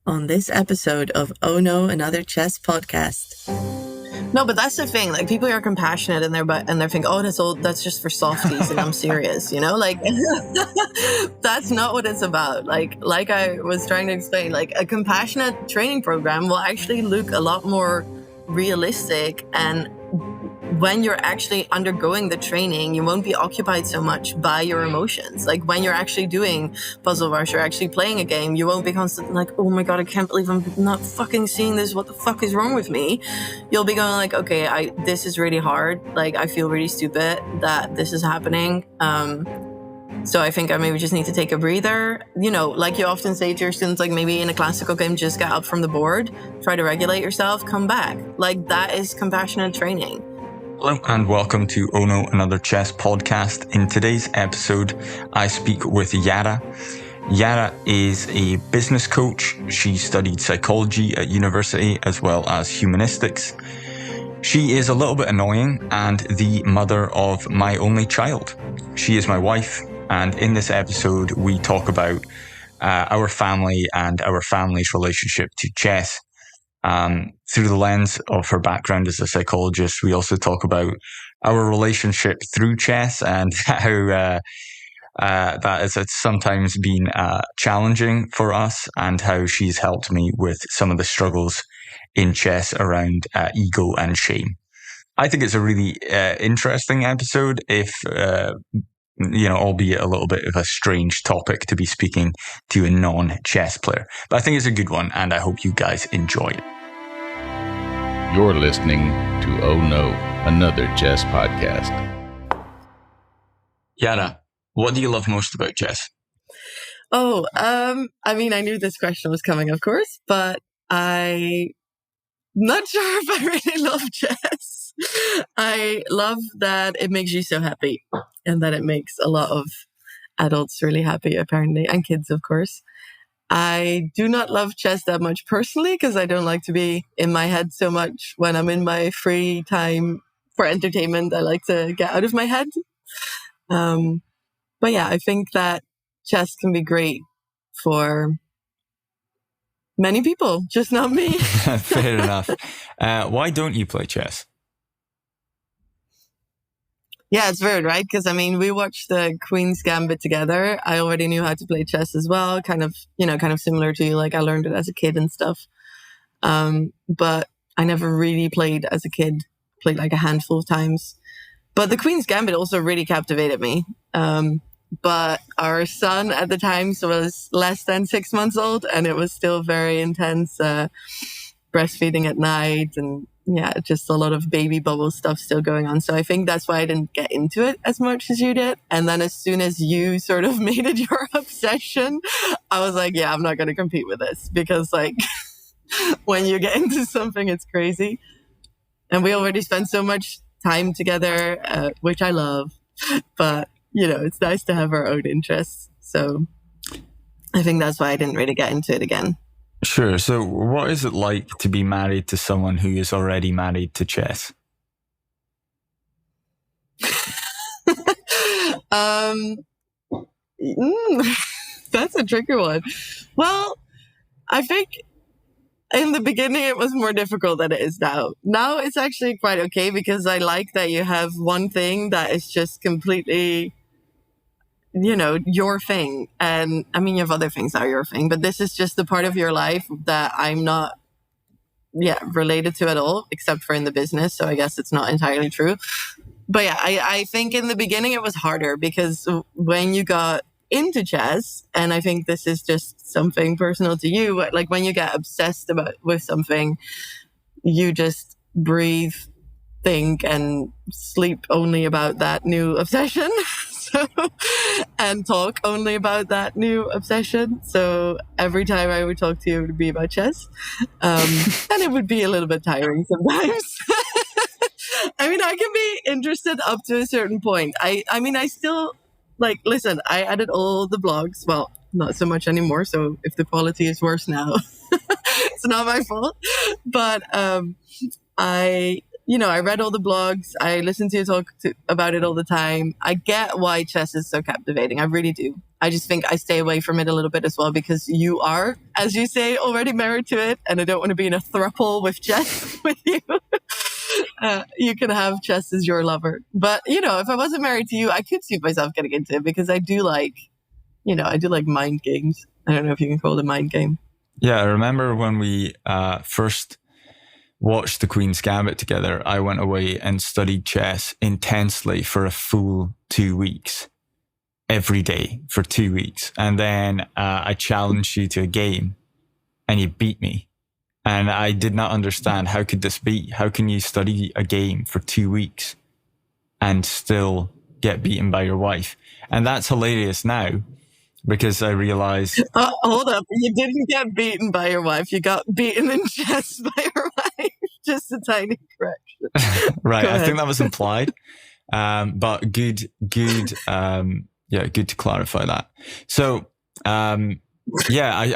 on this episode of Ono, Another Chess Podcast. No, but that's the thing. Like, people are compassionate and they think, oh, that's just for softies, and I'm serious, Like, that's not what it's about. Like I was trying to explain, like, a compassionate training program will actually look a lot more realistic, and when you're actually undergoing the training, you won't be occupied so much by your emotions. Like, when you're actually doing puzzle rush or actually playing a game, you won't be constantly like, oh my god, I can't believe I'm not fucking seeing this. What the fuck is wrong with me? You'll be going like, okay, this is really hard. Like, I feel really stupid that this is happening. So I think I maybe just need to take a breather. Like you often say to your students, like, maybe in a classical game, just get up from the board, try to regulate yourself, come back. Like, that is compassionate training. Hello and welcome to Ono, Another Chess Podcast. In today's episode, I speak with Yara. Yara is a business coach. She studied psychology at university as well as humanistics. She is a little bit annoying and the mother of my only child. She is my wife, and in this episode, we talk about our family and our family's relationship to chess. Through the lens of her background as a psychologist, we also talk about our relationship through chess and how that has sometimes been challenging for us, and how she's helped me with some of the struggles in chess around ego and shame. I think it's a really interesting episode, if albeit a little bit of a strange topic to be speaking to a non-chess player. But I think it's a good one, and I hope you guys enjoy it. You're listening to Oh No, Another Chess Podcast. Yara, what do you love most about chess? I knew this question was coming, of course, but I'm not sure if I really love chess. I love that it makes you so happy, and that it makes a lot of adults really happy, apparently, and kids, of course. I do not love chess that much personally, because I don't like to be in my head so much when I'm in my free time for entertainment. I like to get out of my head. But yeah, I think that chess can be great for many people, just not me. Fair enough. Why don't you play chess? Yeah, it's weird, right? Because, we watched the Queen's Gambit together. I already knew how to play chess as well, kind of similar to you. Like, I learned it as a kid and stuff. But I never really played as a kid, played like a handful of times. But the Queen's Gambit also really captivated me. But our son at the time was less than 6 months old, and it was still very intense, breastfeeding at night, and yeah, just a lot of baby bubble stuff still going on. So I think that's why I didn't get into it as much as you did. And then as soon as you sort of made it your obsession, I was like, yeah, I'm not going to compete with this, because like when you get into something, it's crazy. And we already spent so much time together, which I love, but it's nice to have our own interests. So I think that's why I didn't really get into it again. Sure. So what is it like to be married to someone who is already married to chess? That's a tricky one. Well, I think in the beginning it was more difficult than it is now. Now it's actually quite okay, because I like that you have one thing that is just completely, your thing. And you have other things that are your thing, but this is just the part of your life that I'm not related to at all, except for in the business. So I guess it's not entirely true. But yeah, I think in the beginning it was harder, because when you got into chess, and I think this is just something personal to you, but like when you get obsessed with something, you just breathe, think, and sleep only about that new obsession. And talk only about that new obsession. So every time I would talk to you, it would be about chess. And it would be a little bit tiring sometimes. I can be interested up to a certain point. I still, like, listen, I edit all the blogs. Well, not so much anymore. So if the quality is worse now, it's not my fault. But I I read all the blogs. I listen to you talk about it all the time. I get why chess is so captivating. I really do. I just think I stay away from it a little bit as well because you are, as you say, already married to it. And I don't want to be in a throuple with chess with you. You can have chess as your lover. But, if I wasn't married to you, I could see myself getting into it because I do like mind games. I don't know if you can call it a mind game. Yeah, I remember when we first watched The Queen's Gambit together, I went away and studied chess intensely for a full 2 weeks, every day for 2 weeks. And then I challenged you to a game and you beat me. And I did not understand, how could this be? How can you study a game for 2 weeks and still get beaten by your wife? And that's hilarious now because I realized... hold up. You didn't get beaten by your wife. You got beaten in chess by your wife. Just a tiny correction. Right. I think that was implied. But good to clarify that. So, I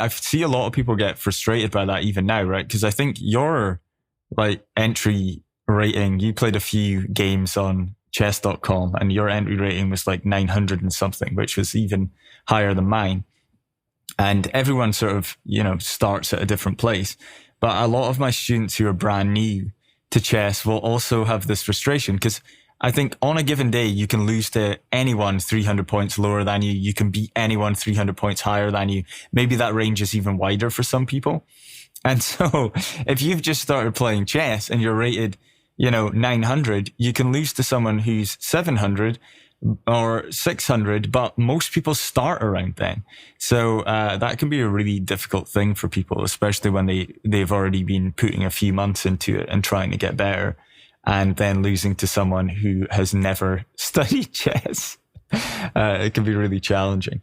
see a lot of people get frustrated by that even now, right? Because I think your entry rating, you played a few games on chess.com and your entry rating was 900 and something, which was even higher than mine. And everyone sort of, starts at a different place. But a lot of my students who are brand new to chess will also have this frustration because I think on a given day, you can lose to anyone 300 points lower than you. You can beat anyone 300 points higher than you. Maybe that range is even wider for some people. And so if you've just started playing chess and you're rated, 900, you can lose to someone who's 700 or 600, but most people start around then. So that can be a really difficult thing for people, especially when they've already been putting a few months into it and trying to get better. And then losing to someone who has never studied chess. It can be really challenging.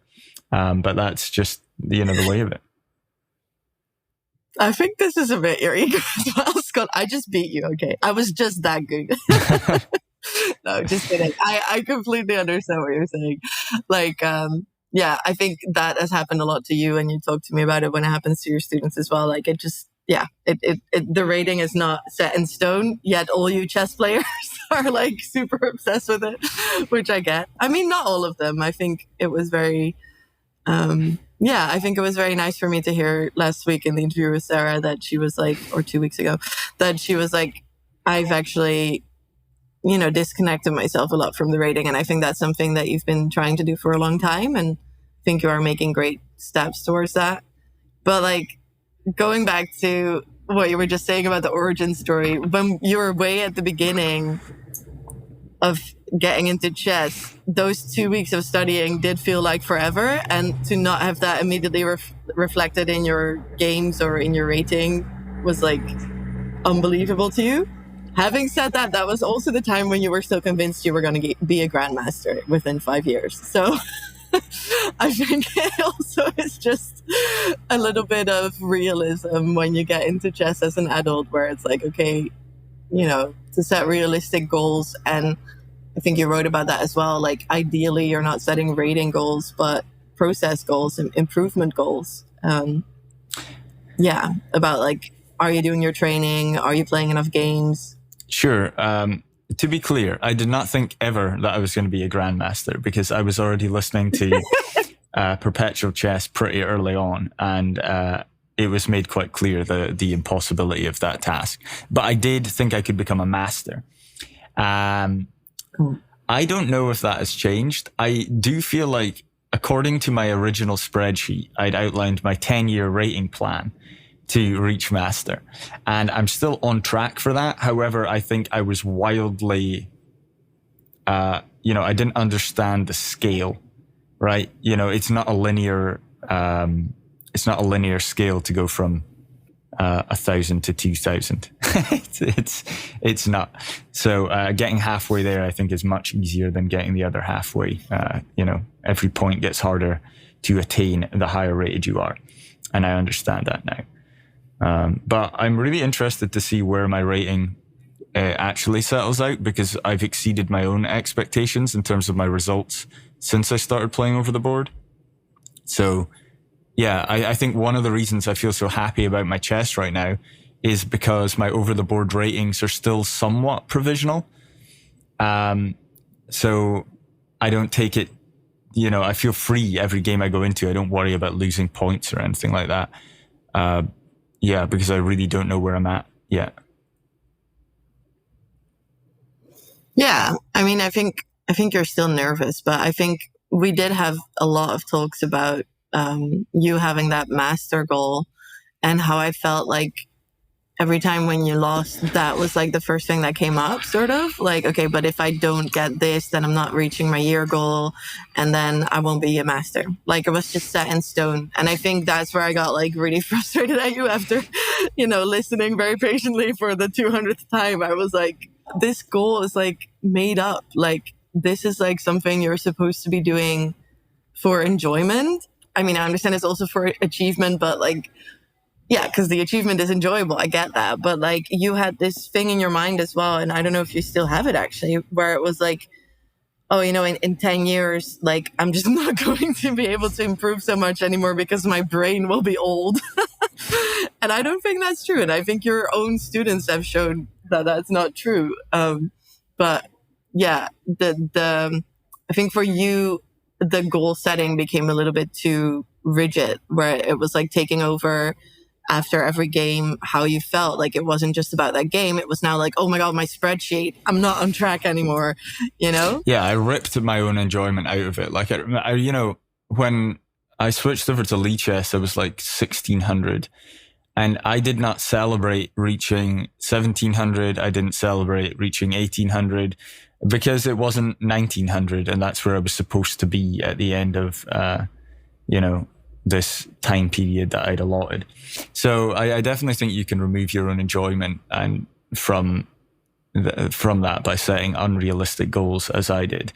But that's just, the way of it. I think this is a bit your ego as well, Scott. I just beat you, okay? I was just that good. No, just kidding. I completely understand what you're saying. I think that has happened a lot to you, and you talk to me about it when it happens to your students as well. The rating is not set in stone, yet all you chess players are super obsessed with it, which I get. I mean, not all of them. I think it was very, I think it was very nice for me to hear last week in the interview with Sarah that she was or 2 weeks ago, that she was I've actually, disconnected myself a lot from the rating. And I think that's something that you've been trying to do for a long time. And I think you are making great steps towards that. But going back to what you were just saying about the origin story, when you were way at the beginning of getting into chess, those 2 weeks of studying did feel like forever. And to not have that immediately reflected in your games or in your rating was unbelievable to you. Having said that, that was also the time when you were still convinced you were going to be a grandmaster within 5 years. So I think it also is just a little bit of realism when you get into chess as an adult, where it's okay, to set realistic goals. And I think you wrote about that as well. Ideally, you're not setting rating goals, but process goals and improvement goals. About are you doing your training? Are you playing enough games? Sure. To be clear, I did not think ever that I was going to be a grandmaster because I was already listening to Perpetual Chess pretty early on, and it was made quite clear the impossibility of that task. But I did think I could become a master. I don't know if that has changed. I do feel according to my original spreadsheet, I'd outlined my 10-year rating plan to reach master. And I'm still on track for that. However, I think I was wildly, I didn't understand the scale, right? It's not a linear scale to go from 1,000 to 2,000. It's not. So getting halfway there, I think, is much easier than getting the other halfway. Every point gets harder to attain the higher rated you are. And I understand that now. But I'm really interested to see where my rating actually settles out, because I've exceeded my own expectations in terms of my results since I started playing over the board. So, yeah, I think one of the reasons I feel so happy about my chess right now is because my over the board ratings are still somewhat provisional. So I don't take it, I feel free every game I go into. I don't worry about losing points or anything like that. Because I really don't know where I'm at yet. Yeah, I mean, I think you're still nervous, but I think we did have a lot of talks about you having that master goal, and how I felt like every time when you lost, that was like the first thing that came up, sort of like, okay, but if I don't get this, then I'm not reaching my year goal, and then I won't be a master. Like, it was just set in stone. And I think that's where I got like really frustrated at you after, listening very patiently for the 200th time. I was like, this goal is like made up. Like, this is like something you're supposed to be doing for enjoyment. I mean, I understand it's also for achievement, but like, yeah, because the achievement is enjoyable. I get that. But like, you had this thing in your mind as well. And I don't know if you still have it actually, where it was like, oh, in 10 years, like, I'm just not going to be able to improve so much anymore because my brain will be old. And I don't think that's true. And I think your own students have shown that that's not true. But yeah, I think for you, the goal setting became a little bit too rigid, where it was like taking over after every game how you felt. Like, it wasn't just about that game. It was now like, oh my God, my spreadsheet, I'm not on track anymore, Yeah, I ripped my own enjoyment out of it. Like, when I switched over to Lichess, I was like 1600. And I did not celebrate reaching 1700. I didn't celebrate reaching 1800 because it wasn't 1900. And that's where I was supposed to be at the end of, this time period that I'd allotted. So I definitely think you can remove your own enjoyment and from that by setting unrealistic goals, as I did.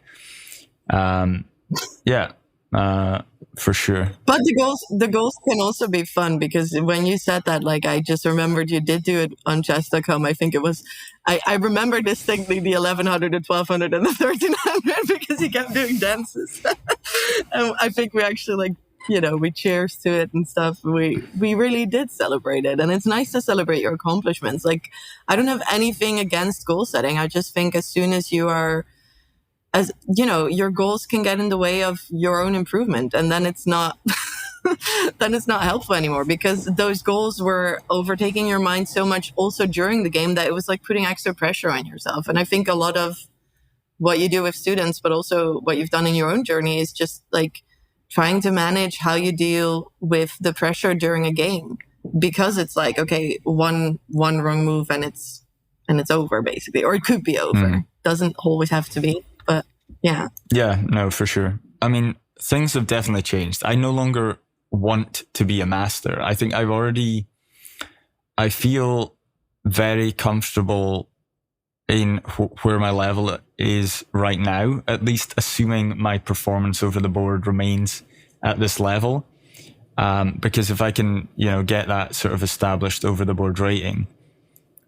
For sure. But the goals can also be fun, because when you said that, like, I just remembered you did do it on chess.com. I think it was, I remember distinctly the 1100, the 1200, and the 1300 because you kept doing dances. And I think we actually, like, we cheers to it and stuff. We really did celebrate it. And it's nice to celebrate your accomplishments. Like, I don't have anything against goal setting. I just think as soon as you are, your goals can get in the way of your own improvement. And then it's not, then it's not helpful anymore, because those goals were overtaking your mind so much also during the game that it was like putting extra pressure on yourself. And I think a lot of what you do with students, but also what you've done in your own journey, is just like trying to manage how you deal with the pressure during a game, because it's like, okay, one wrong move and it's over, basically, or it could be over. Doesn't always have to be, but yeah. Yeah, no, for sure. I mean, things have definitely changed. I no longer want to be a master. I think I feel very comfortable in where my level is right now, at least assuming my performance over the board remains at this level. Because if I can, get that sort of established over the board rating,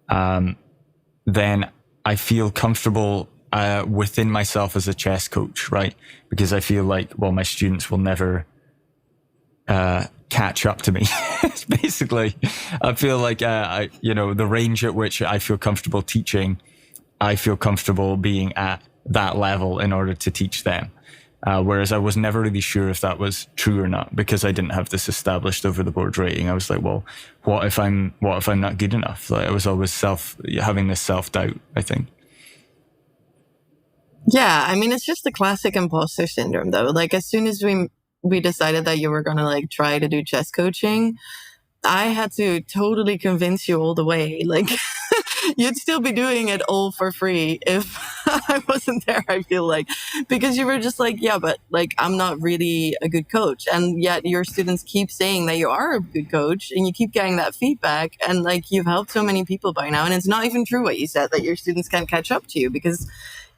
then I feel comfortable within myself as a chess coach, right? Because I feel like, well, my students will never catch up to me. It's basically, I feel like, the range at which I feel comfortable teaching, I feel comfortable being at that level in order to teach them. Whereas I was never really sure if that was true or not, because I didn't have this established over the board rating. I was like, well, what if I'm not good enough? Like, I was always having this self-doubt, I think. Yeah, I mean, it's just the classic imposter syndrome, though. Like, as soon as we decided that you were going to like try to do chess coaching, I had to totally convince you all the way. Like, you'd still be doing it all for free if I wasn't there, I feel like, because you were just like, yeah, but like, I'm not really a good coach. And yet your students keep saying that you are a good coach, and you keep getting that feedback, and like, you've helped so many people by now. And it's not even true what you said, that your students can't catch up to you, because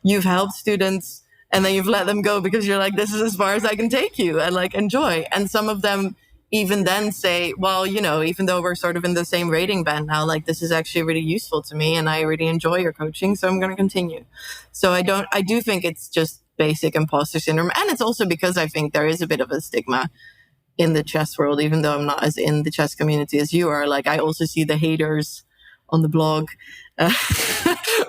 you've helped students and then you've let them go because you're like, this is as far as I can take you, and like, enjoy. And some of them even then say, well, even though we're sort of in the same rating band now, like, this is actually really useful to me and I really enjoy your coaching, so I'm going to continue. So I do think it's just basic imposter syndrome. And it's also because I think there is a bit of a stigma in the chess world, even though I'm not as in the chess community as you are. Like, I also see the haters on the blog,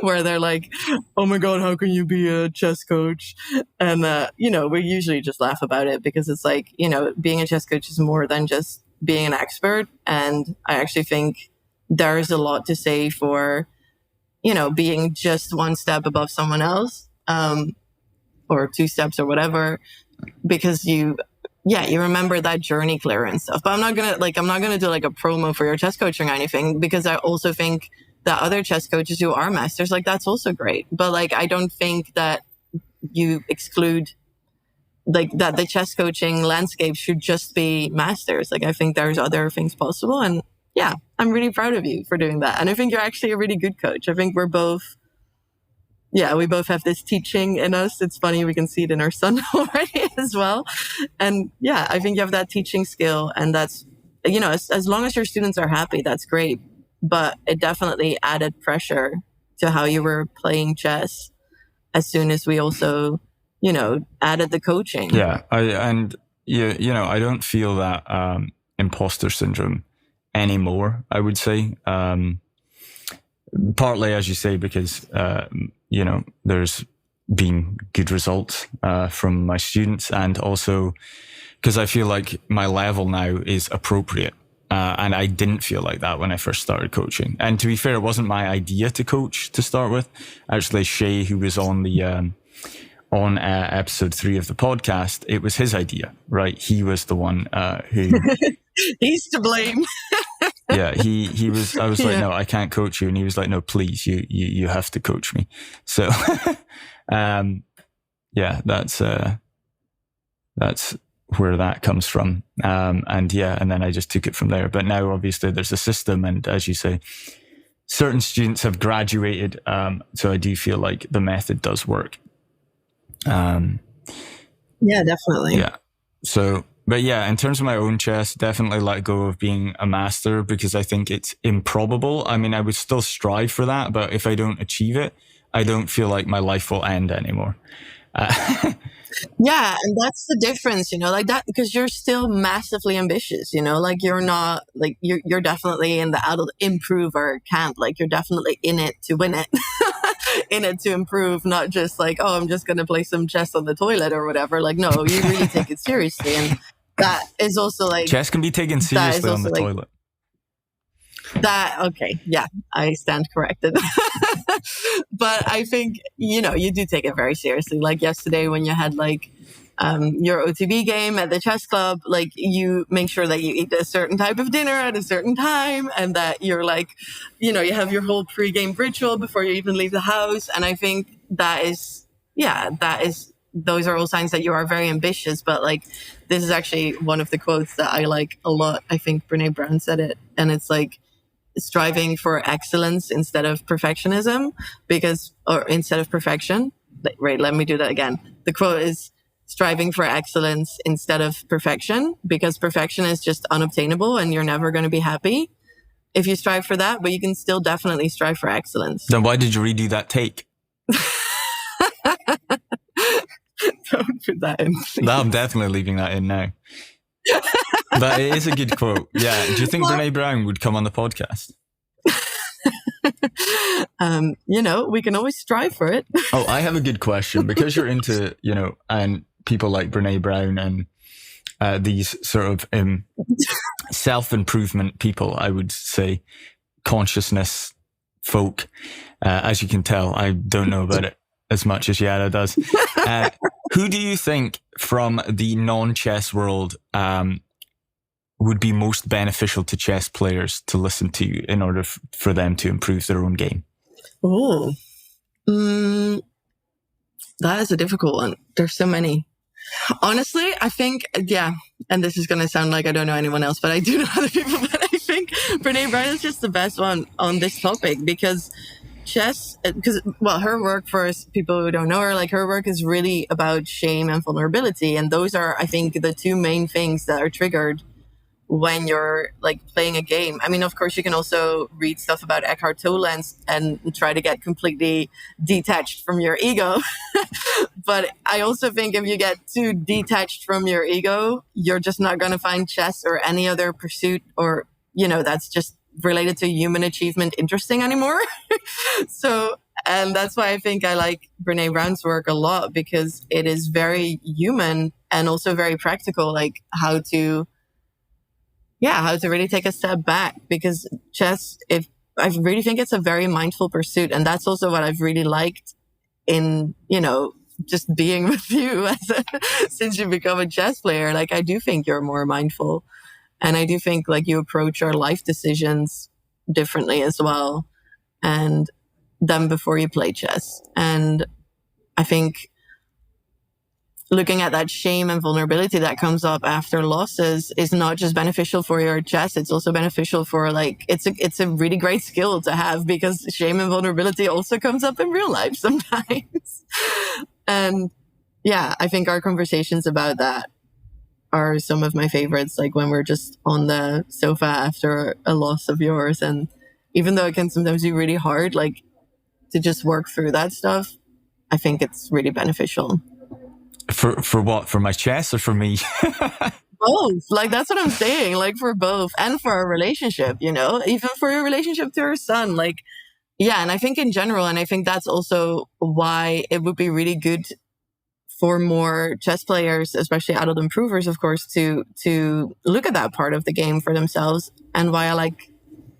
where they're like, "Oh my God, how can you be a chess coach?" And, we usually just laugh about it because it's like, being a chess coach is more than just being an expert. And I actually think there's a lot to say for, being just one step above someone else, or two steps or whatever, because you remember that journey clear and stuff. But I'm not gonna do like a promo for your chess coaching or anything, because I also think that other chess coaches who are masters, like, that's also great. But like, I don't think that you exclude, like, that the chess coaching landscape should just be masters. Like, I think there's other things possible. And yeah, I'm really proud of you for doing that. And I think you're actually a really good coach. I think we both have this teaching in us. It's funny, we can see it in our son already as well. And yeah, I think you have that teaching skill, and that's, as long as your students are happy, that's great. But it definitely added pressure to how you were playing chess as soon as we also, added the coaching. Yeah, I don't feel that imposter syndrome anymore, I would say. Partly, as you say, because there's been good results from my students, and also because I feel like my level now is appropriate. And I didn't feel like that when I first started coaching. And to be fair, it wasn't my idea to coach to start with. Actually, Shay, who was on the episode 3 of the podcast, it was his idea, right? He was the one who he's to blame. Yeah, he was. I was like, no, I can't coach you, and he was like, no, please, you have to coach me. So, that's where that comes from. And then I just took it from there. But now, obviously, there's a system, and as you say, certain students have graduated. So I do feel like the method does work. Yeah, definitely. Yeah. So. But yeah, in terms of my own chess, definitely let go of being a master, because I think it's improbable. I mean, I would still strive for that, but if I don't achieve it, I don't feel like my life will end anymore. Yeah, and that's the difference, like that, because you're still massively ambitious, like you're not, like you're definitely in the adult improver camp. Like, you're definitely in it to win it, in it to improve, not just like, oh, I'm just going to play some chess on the toilet or whatever. Like, no, you really take it seriously. And that is also like, chess can be taken seriously on the toilet. Okay, yeah, I stand corrected. But I think, you do take it very seriously. Like yesterday when you had like your OTB game at the chess club, like, you make sure that you eat a certain type of dinner at a certain time, and that you're like, you have your whole pre-game ritual before you even leave the house. And I think those are all signs that you are very ambitious. But like, this is actually one of the quotes that I like a lot. I think Brene Brown said it, and it's like, striving for excellence instead of perfectionism, or instead of perfection. Right, let me do that again. The quote is, striving for excellence instead of perfection, because perfection is just unobtainable and you're never going to be happy if you strive for that, but you can still definitely strive for excellence. Then why did you redo that take? Don't put that in, please. No, I'm definitely leaving that in now. But it is a good quote. Yeah. Do you think Brene Brown would come on the podcast? We can always strive for it. Oh, I have a good question, because you're into, and people like Brene Brown and these sort of self-improvement people, I would say, consciousness folk. As you can tell, I don't know about it as much as Yara does. Who do you think from the non-chess world would be most beneficial to chess players to listen to in order for them to improve their own game? Oh, that is a difficult one. There's so many. Honestly, I think, and this is going to sound like I don't know anyone else, but I do know other people, but I think Brene Brown is just the best one on this topic, because her work, for people who don't know her, like, her work is really about shame and vulnerability. And those are, I think, the two main things that are triggered when you're like playing a game. I mean, of course, you can also read stuff about Eckhart Tolle and try to get completely detached from your ego. But I also think if you get too detached from your ego, you're just not going to find chess or any other pursuit, or, that's just related to human achievement interesting anymore. So, and that's why I think I like Brene Brown's work a lot, because it is very human and also very practical, like how to really take a step back. Because chess, I really think it's a very mindful pursuit. And that's also what I've really liked in, just being with you since you become a chess player. Like, I do think you're more mindful. And I do think like you approach your life decisions differently as well, and than before you play chess. And I think looking at that shame and vulnerability that comes up after losses is not just beneficial for your chess. It's also beneficial for like, it's a really great skill to have, because shame and vulnerability also comes up in real life sometimes. And yeah, I think our conversations about that are some of my favorites. Like when we're just on the sofa after a loss of yours. And even though it can sometimes be really hard, like to just work through that stuff, I think it's really beneficial. For what? For my chess or for me? Both. Like, that's what I'm saying. Like, for both, and for our relationship, even for your relationship to your son. Like, yeah. And I think in general, and I think that's also why it would be really good for more chess players, especially adult improvers, of course, to look at that part of the game for themselves, and why I like,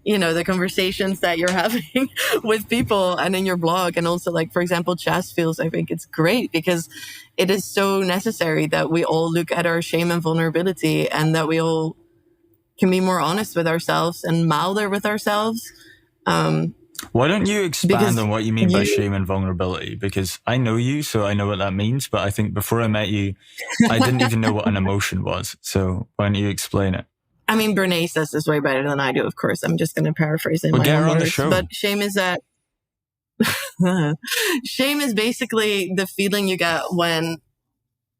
the conversations that you're having with people and in your blog. And also, like, for example, Chess Feels, I think it's great because it is so necessary that we all look at our shame and vulnerability, and that we all can be more honest with ourselves and milder with ourselves. Why don't you expand on what you mean by shame and vulnerability? Because I know you, so I know what that means. But I think before I met you, I didn't even know what an emotion was. So why don't you explain it? I mean, Bernays says this way better than I do, of course. I'm just going to paraphrase in well, my get own her on words. the show. But shame is that... shame is basically the feeling you get when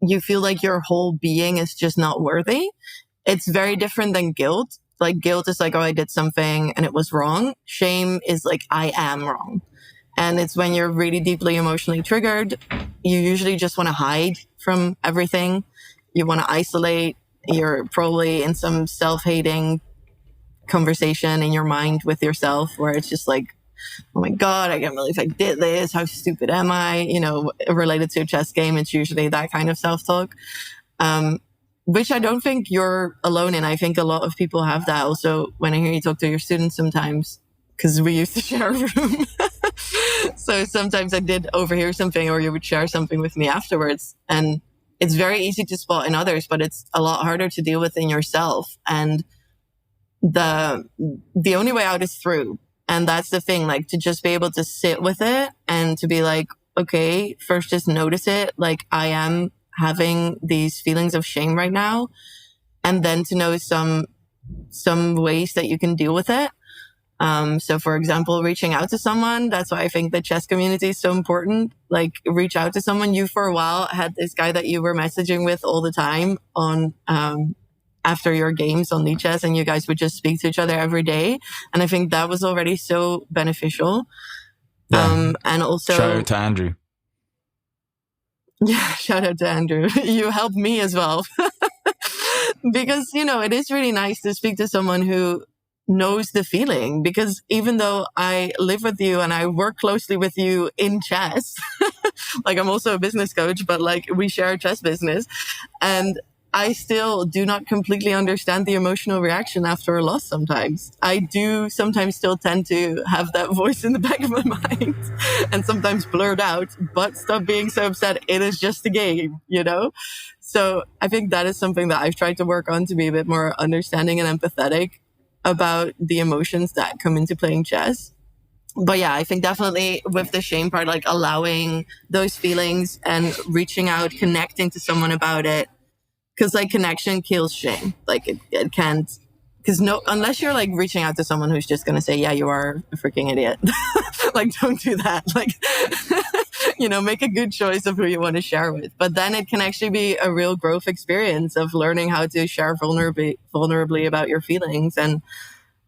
you feel like your whole being is just not worthy. It's very different than guilt. Like, guilt is like, oh, I did something and it was wrong. Shame is like, I am wrong. And it's when you're really deeply emotionally triggered, you usually just want to hide from everything. You want to isolate. You're probably in some self-hating conversation in your mind with yourself where it's just like, oh my God, I can't believe I did this. How stupid am I? Related to a chess game, it's usually that kind of self-talk, which I don't think you're alone in. I think a lot of people have that. Also, when I hear you talk to your students sometimes, because we used to share a room. So sometimes I did overhear something, or you would share something with me afterwards. And it's very easy to spot in others, but it's a lot harder to deal with in yourself. And the only way out is through. And that's the thing, like, to just be able to sit with it and to be like, okay, first just notice it. Like, I am having these feelings of shame right now. And then to know some ways that you can deal with it. So for example, reaching out to someone, that's why I think the chess community is so important. Like, reach out to someone. You for a while had this guy that you were messaging with all the time on, after your games on Lichess, and you guys would just speak to each other every day. And I think that was already so beneficial. Yeah. And also, shout out to Andrew. Yeah, shout out to Andrew. You helped me as well. Because, it is really nice to speak to someone who knows the feeling, because even though I live with you and I work closely with you in chess, like, I'm also a business coach, but like, we share a chess business, and I still do not completely understand the emotional reaction after a loss sometimes. I do sometimes still tend to have that voice in the back of my mind and sometimes blurt out, but stop being so upset. It is just a game, So I think that is something that I've tried to work on, to be a bit more understanding and empathetic about the emotions that come into playing chess. But yeah, I think definitely with the shame part, like allowing those feelings and reaching out, connecting to someone about it. Because like, connection kills shame. Like, it can't, because unless you're like reaching out to someone who's just going to say, yeah, you are a freaking idiot. Like, don't do that. Like, make a good choice of who you want to share with. But then it can actually be a real growth experience of learning how to share vulnerably about your feelings. And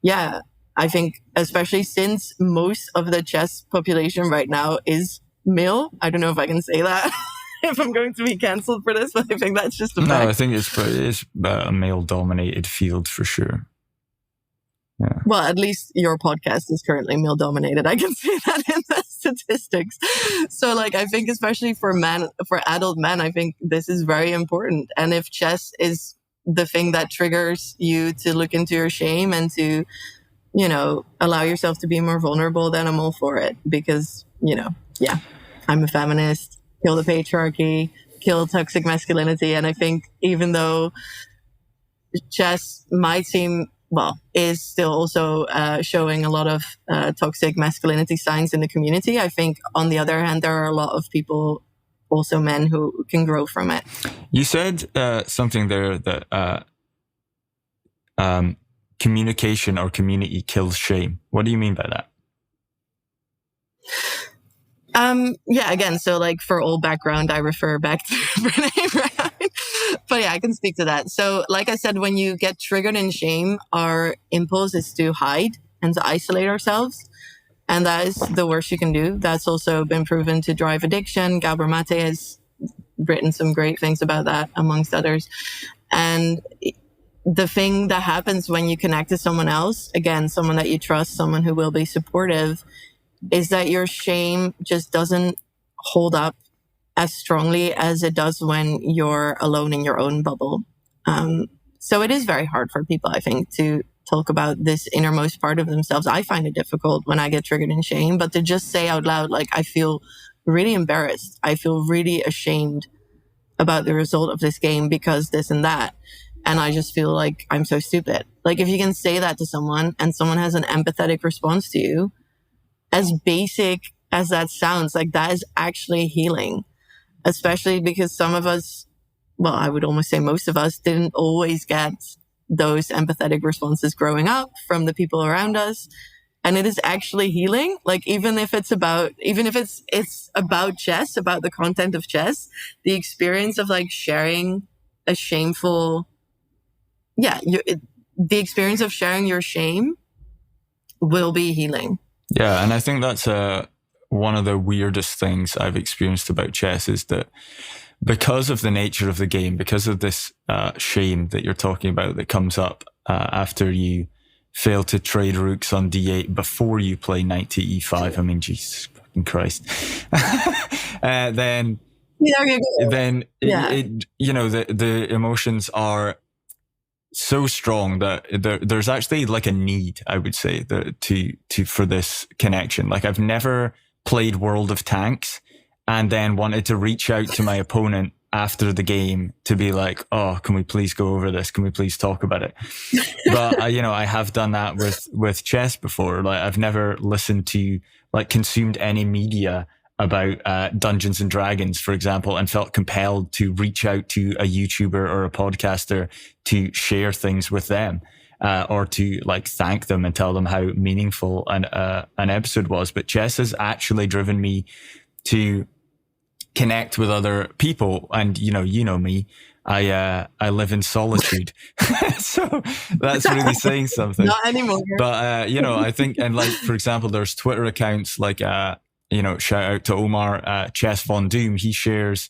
yeah, I think especially since most of the chess population right now is male, I don't know if I can say that. If I'm going to be cancelled for this, but I think that's just a fact. No, I think it's a male-dominated field for sure. Yeah. Well, at least your podcast is currently male dominated. I can see that in the statistics. So like, I think especially for adult men, I think this is very important. And if chess is the thing that triggers you to look into your shame and to, you know, allow yourself to be more vulnerable, then I'm all for it. Because, you know, yeah, I'm a feminist, kill the patriarchy, kill toxic masculinity. And I think even though chess might seem, well, is still also showing a lot of toxic masculinity signs in the community, I think on the other hand, there are a lot of people, also men, who can grow from it. You said something there that communication or community kills shame. What do you mean by that? Yeah, again, so like for all background, I refer back to Brene Brown. But yeah, I can speak to that. So like I said, when you get triggered in shame, our impulse is to hide and to isolate ourselves. And that is the worst you can do. That's also been proven to drive addiction. Gabor Mate has written some great things about that, amongst others. And the thing that happens when you connect to someone else, again, someone that you trust, someone who will be supportive, is that your shame just doesn't hold up as strongly as it does when you're alone in your own bubble. So it is very hard for people, I think, to talk about this innermost part of themselves. I find it difficult when I get triggered in shame, but to just say out loud, like, I feel really embarrassed. I feel really ashamed about the result of this game because this and that. And I just feel like I'm so stupid. Like, if you can say that to someone and someone has an empathetic response to you, as basic as that sounds, like, that is actually healing, especially because some of us, well, I would almost say most of us, didn't always get those empathetic responses growing up from the people around us. And it is actually healing. Like, even if it's about chess, about the content of chess, the experience of like sharing a shameful, the experience of sharing your shame will be healing. Yeah, and I think that's one of the weirdest things I've experienced about chess is that because of the nature of the game, because of this shame that you're talking about that comes up after you fail to trade rooks on d8 before you play knight to e5, I mean, Jesus fucking Christ, then it, you know, the emotions are so strong that there's actually like a need, I would say, to for this connection. Like, I've never played World of Tanks and then wanted to reach out to my opponent after the game to be like, oh, can we please go over this? Can we please talk about it? But you know, I have done that with chess before. Like, I've never listened to, like, consumed any media about Dungeons and Dragons, for example, and felt compelled to reach out to a YouTuber or a podcaster to share things with them, or to like thank them and tell them how meaningful an episode was. But chess has actually driven me to connect with other people. And you know me, I live in solitude. So that's really saying something. Not anymore. But you know, I think, and like, for example, there's Twitter accounts like you know, shout out to Omar, Chess Von Doom. He shares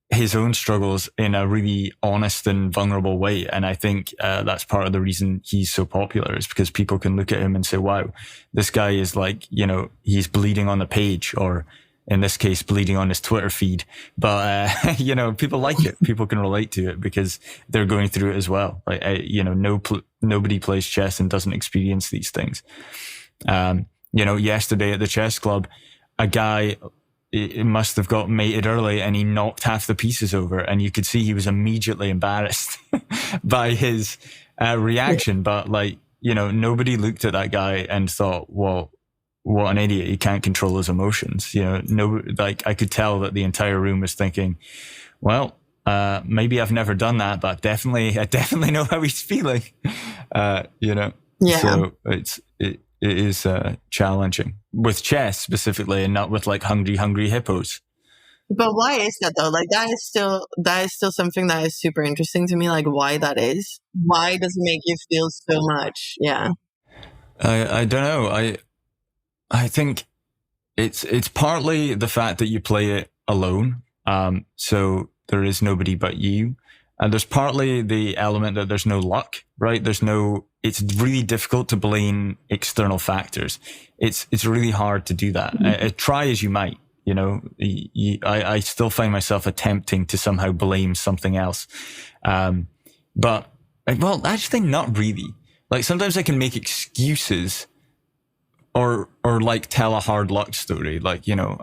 his own struggles in a really honest and vulnerable way. And I think that's part of the reason he's so popular, is because people can look at him and say, wow, this guy is like, you know, he's bleeding on the page, or in this case, bleeding on his Twitter feed. But, you know, people like it. People can relate to it because they're going through it as well. Like, you know, nobody plays chess and doesn't experience these things. You know, yesterday at the chess club, a guy, it must have got mated early and he knocked half the pieces over, and you could see he was immediately embarrassed by his reaction. But like, you know, nobody looked at that guy and thought, well, what an idiot, he can't control his emotions. You know, like, I could tell that the entire room was thinking, well, maybe I've never done that, but I definitely know how he's feeling. You know, yeah. So it is challenging with chess specifically, and not with like hungry hippos. But why is that though? Like, that is still something that is super interesting to me. Like, why that is? Why does it make you feel so much? Yeah. I don't know. I think it's partly the fact that you play it alone. So there is nobody but you. And there's partly the element that there's no luck, right? It's really difficult to blame external factors. It's really hard to do that. Try as you might, you know, I still find myself attempting to somehow blame something else. But, well, actually not really. Like sometimes I can make excuses or like tell a hard luck story. Like, you know,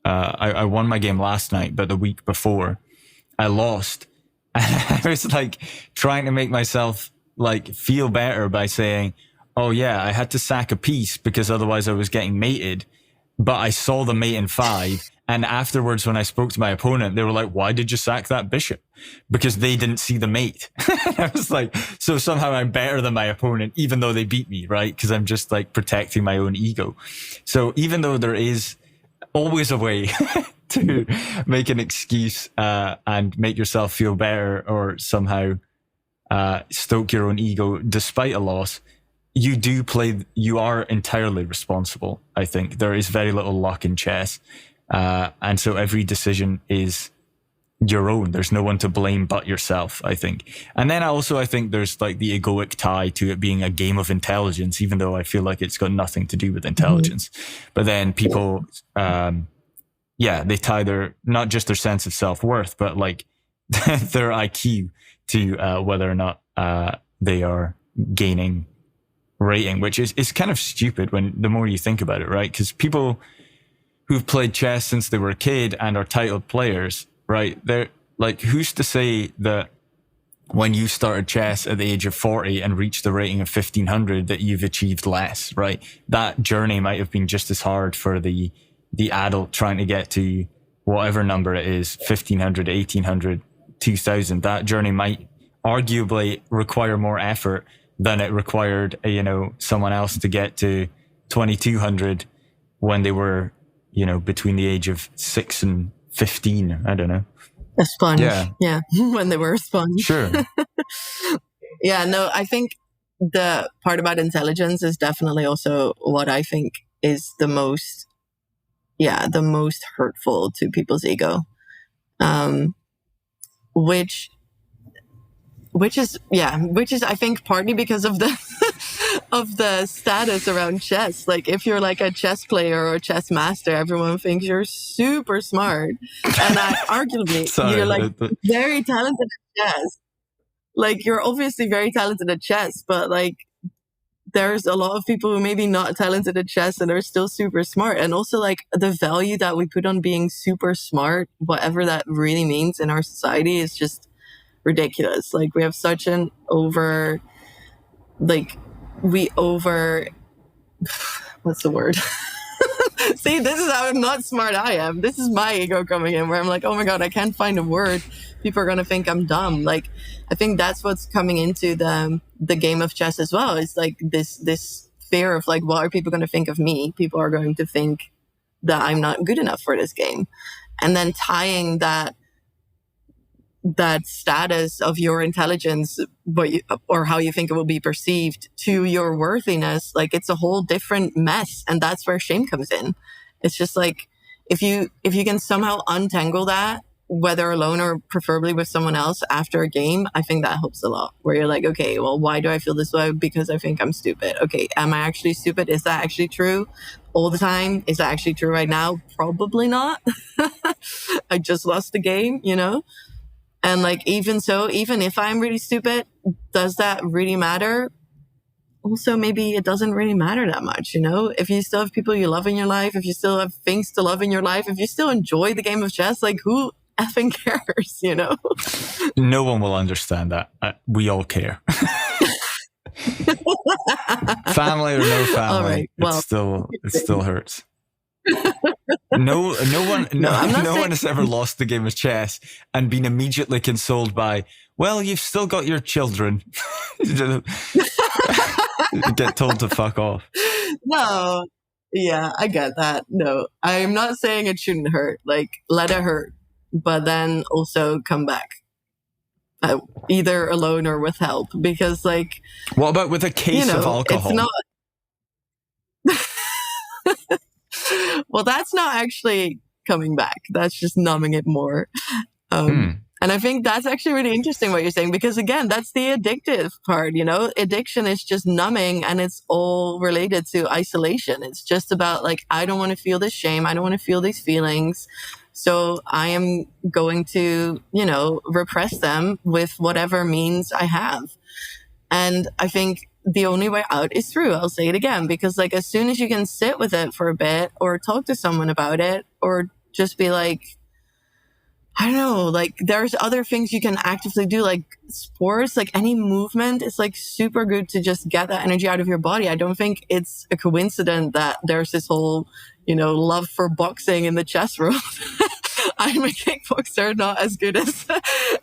I won my game last night, but the week before I lost. And I was like trying to make myself like feel better by saying, oh yeah, I had to sack a piece because otherwise I was getting mated, but I saw the mate in 5. And afterwards, when I spoke to my opponent, they were like, why did you sack that bishop? Because they didn't see the mate. I was like, so somehow I'm better than my opponent, even though they beat me, right? Because I'm just like protecting my own ego. So even though there is always a way to make an excuse and make yourself feel better or somehow stoke your own ego despite a loss, you are entirely responsible. I think there is very little luck in chess. And so every decision is your own. There's no one to blame but yourself, I think. And then I think there's like the egoic tie to it being a game of intelligence, even though I feel like it's got nothing to do with intelligence. But then people, they tie not just their sense of self-worth, but like their IQ to whether or not they are gaining rating, which is kind of stupid when the more you think about it, right? Because people who've played chess since they were a kid and are titled players, right? They're like, who's to say that when you started chess at the age of 40 and reached the rating of 1500 that you've achieved less, right? That journey might have been just as hard for the adult trying to get to whatever number it is, 1500, 1800, 2000. That journey might arguably require more effort than it required, someone else to get to 2200 when they were, between the age of 6 and 15. I don't know. A sponge. Yeah. When they were a sponge. Sure. Yeah, no, I think the part about intelligence is definitely also what I think is the most hurtful to people's ego. Which is I think partly because of the of the status around chess. Like if you're like a chess player or a chess master, everyone thinks you're super smart, and arguably you're like very talented at chess. Like you're obviously very talented at chess, but like there's a lot of people who maybe not talented at chess and are still super smart. And also like the value that we put on being super smart, whatever that really means in our society, is just ridiculous. Like we have such an what's the word? See, this is how not smart I am. This is my ego coming in where I'm like, oh my God, I can't find a word. People are going to think I'm dumb. Like, I think that's what's coming into the game of chess as well. It's like this fear of like, what are people going to think of me? People are going to think that I'm not good enough for this game. And then tying that status of your intelligence, or how you think it will be perceived, to your worthiness, like it's a whole different mess. And that's where shame comes in. It's just like, if you can somehow untangle that, whether alone or preferably with someone else after a game, I think that helps a lot. Where you're like, okay, well, why do I feel this way? Because I think I'm stupid. Okay, am I actually stupid? Is that actually true all the time? Is that actually true right now? Probably not. I just lost the game, And like, even if I'm really stupid, does that really matter? Also, maybe it doesn't really matter that much, If you still have people you love in your life, if you still have things to love in your life, if you still enjoy the game of chess, like who effing cares, No one will understand that. We all care. Family or no family, right, well, it still hurts. No one has ever lost the game of chess and been immediately consoled by, well, you've still got your children. Get told to fuck off. No, yeah, I get that. No, I'm not saying it shouldn't hurt. Like, let it hurt, but then also come back. Either alone or with help, because like, what about with a case of alcohol? It's not. Well, that's not actually coming back. That's just numbing it more. And I think that's actually really interesting what you're saying, because again, that's the addictive part, you know? Addiction is just numbing, and it's all related to isolation. It's just about like, I don't want to feel this shame. I don't want to feel these feelings. So I am going to, you know, repress them with whatever means I have. And I think the only way out is through. I'll say it again, because like as soon as you can sit with it for a bit or talk to someone about it or just be like, I don't know, like there's other things you can actively do, like sports, like any movement. It's like super good to just get that energy out of your body. I don't think it's a coincidence that there's this whole, you know, love for boxing in the chess world. I'm a kickboxer, not as good as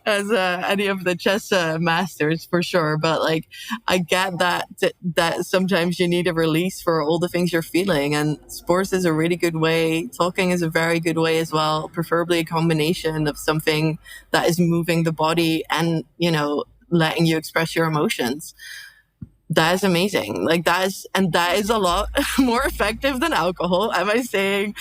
any of the chess masters for sure. But like, I get that sometimes you need a release for all the things you're feeling, and sports is a really good way. Talking is a very good way as well. Preferably a combination of something that is moving the body and, you know, letting you express your emotions. That is amazing. Like that is a lot more effective than alcohol. Am I saying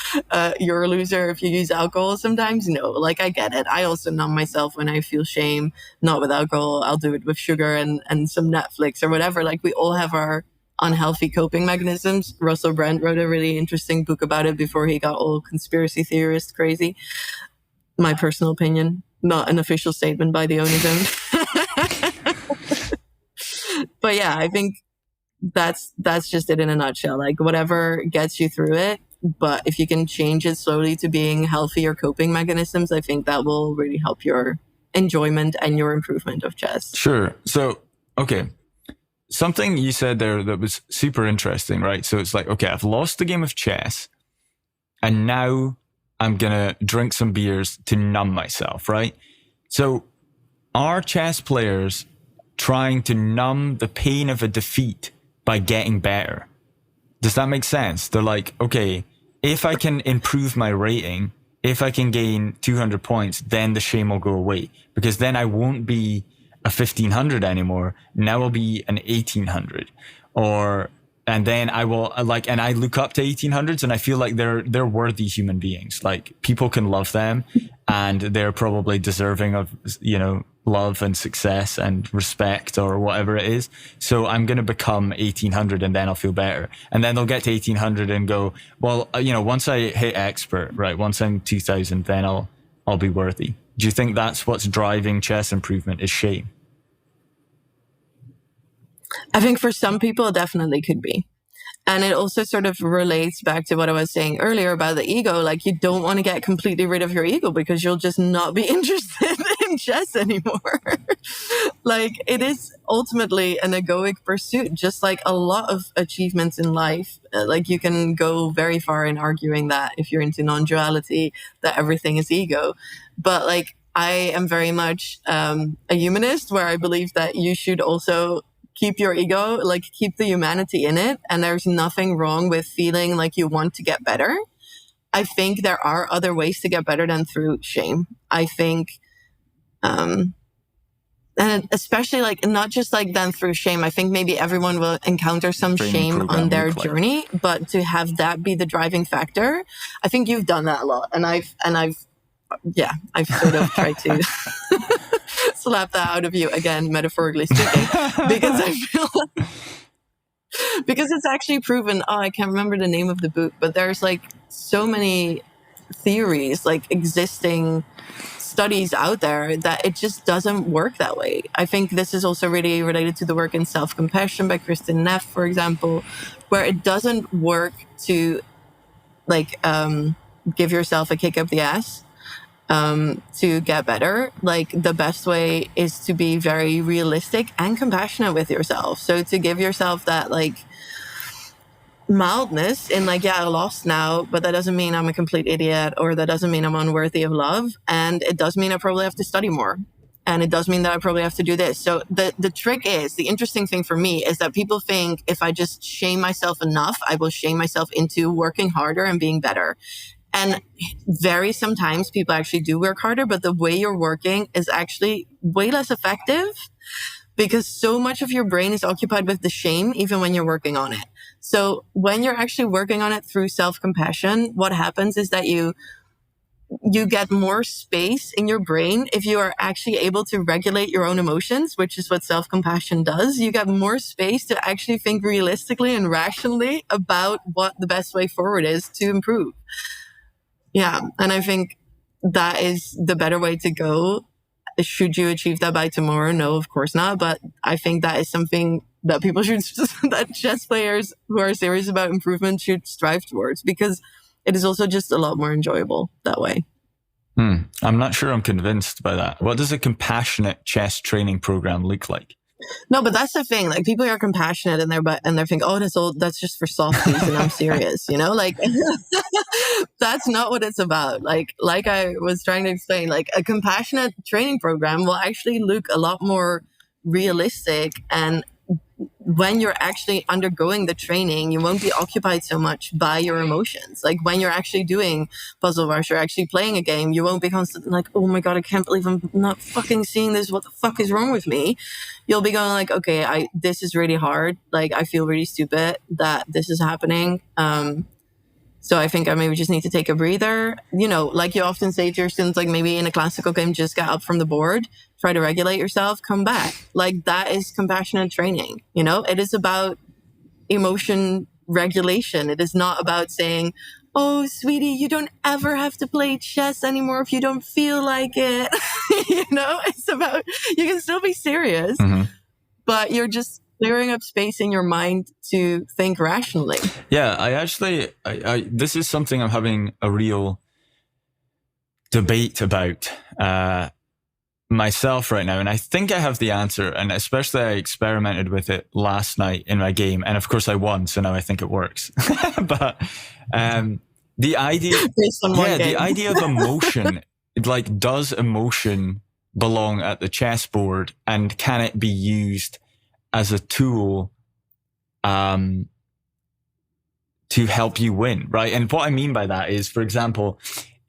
you're a loser if you use alcohol sometimes? No, like I get it. I also numb myself when I feel shame, not with alcohol. I'll do it with sugar and some Netflix or whatever. Like we all have our unhealthy coping mechanisms. Russell Brand wrote a really interesting book about it before he got all conspiracy theorist crazy. My personal opinion, not an official statement by TheOnoZone. But yeah, I think that's just it in a nutshell. Like whatever gets you through it, but if you can change it slowly to being healthier coping mechanisms, I think that will really help your enjoyment and your improvement of chess. Sure. So, okay. Something you said there that was super interesting, right? So it's like, okay, I've lost the game of chess and now I'm going to drink some beers to numb myself, right? So are chess players trying to numb the pain of a defeat by getting better? Does that make sense? They're like, okay, if I can improve my rating, if I can gain 200 points, then the shame will go away, because then I won't be a 1500 anymore. Now I'll be an 1800, and then I will like, and I look up to 1800s and I feel like they're worthy human beings. Like people can love them and they're probably deserving of, you know, love and success and respect or whatever it is. So I'm going to become 1800 and then I'll feel better. And then they'll get to 1800 and go, well, you know, once I hit expert, right? Once I'm 2000, then I'll be worthy. Do you think that's what's driving chess improvement, is shame? I think for some people, it definitely could be. And it also sort of relates back to what I was saying earlier about the ego. Like you don't want to get completely rid of your ego because you'll just not be interested in chess anymore. Like it is ultimately an egoic pursuit, just like a lot of achievements in life. Like you can go very far in arguing that if you're into non-duality, that everything is ego. But like I am very much a humanist, where I believe that you should also keep your ego, like keep the humanity in it. And there's nothing wrong with feeling like you want to get better. I think there are other ways to get better than through shame. I think, and especially like not just like then through shame. I think maybe everyone will encounter some shame on their journey, but to have that be the driving factor, I think you've done that a lot. And I've sort of tried to slap that out of you again, metaphorically speaking, because I feel because it's actually proven. Oh, I can't remember the name of the book, but there's like so many theories, like existing studies out there, that it just doesn't work that way. I think this is also really related to the work in self-compassion by Kristen Neff, for example, where it doesn't work to like give yourself a kick up the ass to get better. Like the best way is to be very realistic and compassionate with yourself. So to give yourself that like mildness in like, yeah, I lost now, but that doesn't mean I'm a complete idiot, or that doesn't mean I'm unworthy of love. And it does mean I probably have to study more. And it does mean that I probably have to do this. So the trick is, the interesting thing for me is that people think if I just shame myself enough, I will shame myself into working harder and being better. And very sometimes people actually do work harder, but the way you're working is actually way less effective because so much of your brain is occupied with the shame, even when you're working on it. So when you're actually working on it through self-compassion, what happens is that you you get more space in your brain if you are actually able to regulate your own emotions, which is what self-compassion does. You get more space to actually think realistically and rationally about what the best way forward is to improve. Yeah. And I think that is the better way to go. Should you achieve that by tomorrow? No, of course not. But I think that is something that people should, that chess players who are serious about improvement should strive towards, because it is also just a lot more enjoyable that way. I'm not sure I'm convinced by that. What does a compassionate chess training program look like? No, but that's the thing. Like, people are compassionate and they're thinking, oh, that's just for softies, and I'm serious, you know? Like, that's not what it's about. Like I was trying to explain, like, a compassionate training program will actually look a lot more realistic, and when you're actually undergoing the training, you won't be occupied so much by your emotions. Like, when you're actually doing Puzzle Rush or actually playing a game, you won't be constantly like, oh my God, I can't believe I'm not fucking seeing this. What the fuck is wrong with me? You'll be going like, okay, this is really hard. Like, I feel really stupid that this is happening. So I think I maybe just need to take a breather. You know, like you often say to your students, like, maybe in a classical game, just get up from the board, try to regulate yourself, come back. Like, that is compassionate training. You know, it is about emotion regulation. It is not about saying, oh, sweetie, you don't ever have to play chess anymore if you don't feel like it. You know, it's about, you can still be serious, but you're just clearing up space in your mind to think rationally. Yeah, I this is something I'm having a real debate about myself right now. And I think I have the answer. And especially I experimented with it last night in my game. And of course I won. So now I think it works. But the idea, the idea of emotion, like, does emotion belong at the chessboard, and can it be used as a tool to help you win, right? And what I mean by that is, for example,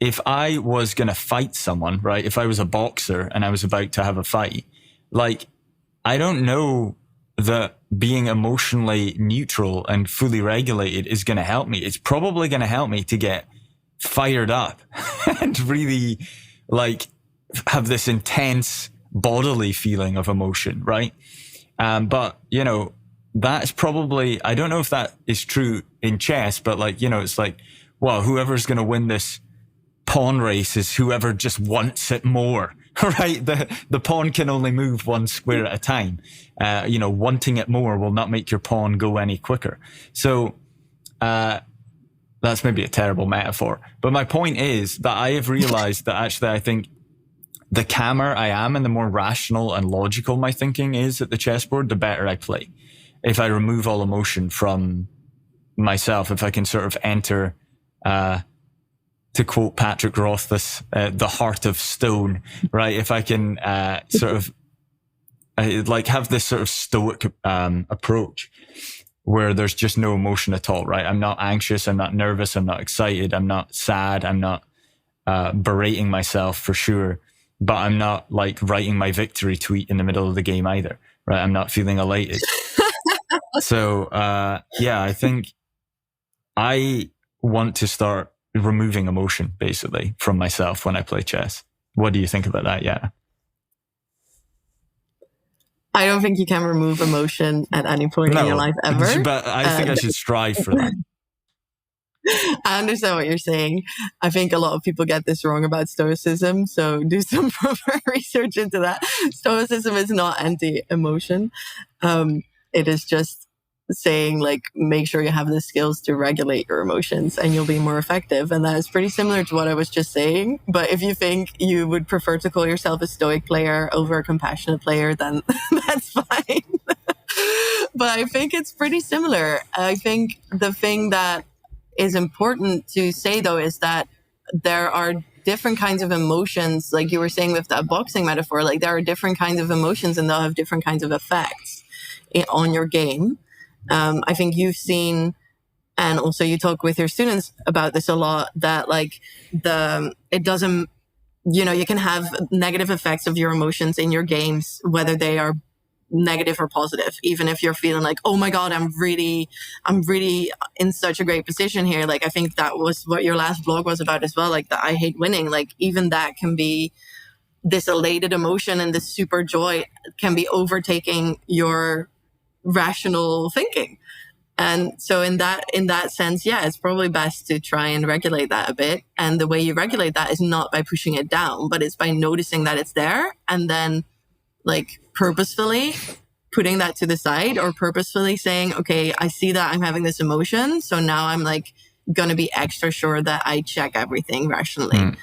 if I was going to fight someone, right? If I was a boxer and I was about to have a fight, like, I don't know that being emotionally neutral and fully regulated is going to help me. It's probably going to help me to get fired up and really, like, have this intense bodily feeling of emotion, right? But, you know, that's probably, I don't know if that is true in chess, but, like, you know, it's like, well, whoever's going to win this pawn race is whoever just wants it more, right? The pawn can only move one square at a time. You know, wanting it more will not make your pawn go any quicker. So, that's maybe a terrible metaphor. But my point is that I have realized that actually I think the calmer I am and the more rational and logical my thinking is at the chessboard, the better I play. If I remove all emotion from myself, if I can sort of enter, to quote Patrick Rothfuss, the heart of stone, right? If I can sort of like have this sort of stoic approach where there's just no emotion at all, right? I'm not anxious, I'm not nervous, I'm not excited, I'm not sad, I'm not berating myself for sure. But I'm not, like, writing my victory tweet in the middle of the game either, right? I'm not feeling elated. So, yeah, I think I want to start removing emotion, basically, from myself when I play chess. What do you think about that? Yeah. I don't think you can remove emotion at any point in your life ever. But I think I should strive for that. I understand what you're saying. I think a lot of people get this wrong about Stoicism, so do some proper research into that. Stoicism is not anti-emotion. It is just saying, like, make sure you have the skills to regulate your emotions and you'll be more effective. And that is pretty similar to what I was just saying. But if you think you would prefer to call yourself a stoic player over a compassionate player, then that's fine. But I think it's pretty similar. I think the thing that is important to say, though, is that there are different kinds of emotions. Like you were saying with that boxing metaphor, like, there are different kinds of emotions and they'll have different kinds of effects on your game. I think you've seen, and also you talk with your students about this a lot, that, like, it doesn't, you know, you can have negative effects of your emotions in your games, whether they are negative or positive. Even if you're feeling like, oh my God, I'm really in such a great position here. Like, I think that was what your last blog was about as well. Like, that I hate winning. Like, even that can be this elated emotion, and this super joy can be overtaking your rational thinking. And so in that sense, yeah, it's probably best to try and regulate that a bit. And the way you regulate that is not by pushing it down, but it's by noticing that it's there, and then like purposefully putting that to the side, or purposefully saying, okay, I see that I'm having this emotion, so now I'm like going to be extra sure that I check everything rationally.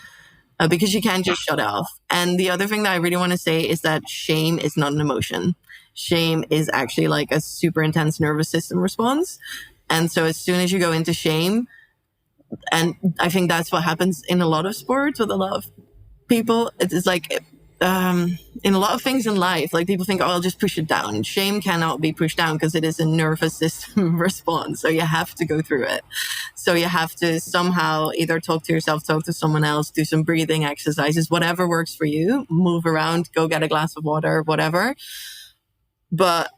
Because you can't just shut it off. And the other thing that I really want to say is that shame is not an emotion. Shame is actually like a super intense nervous system response. And so as soon as you go into shame, and I think that's what happens in a lot of sports with a lot of people, it's like in a lot of things in life, like people think, oh, I'll just push it down. Shame cannot be pushed down because it is a nervous system response. So you have to go through it. So you have to somehow either talk to yourself, talk to someone else, do some breathing exercises, whatever works for you, move around, go get a glass of water, whatever. But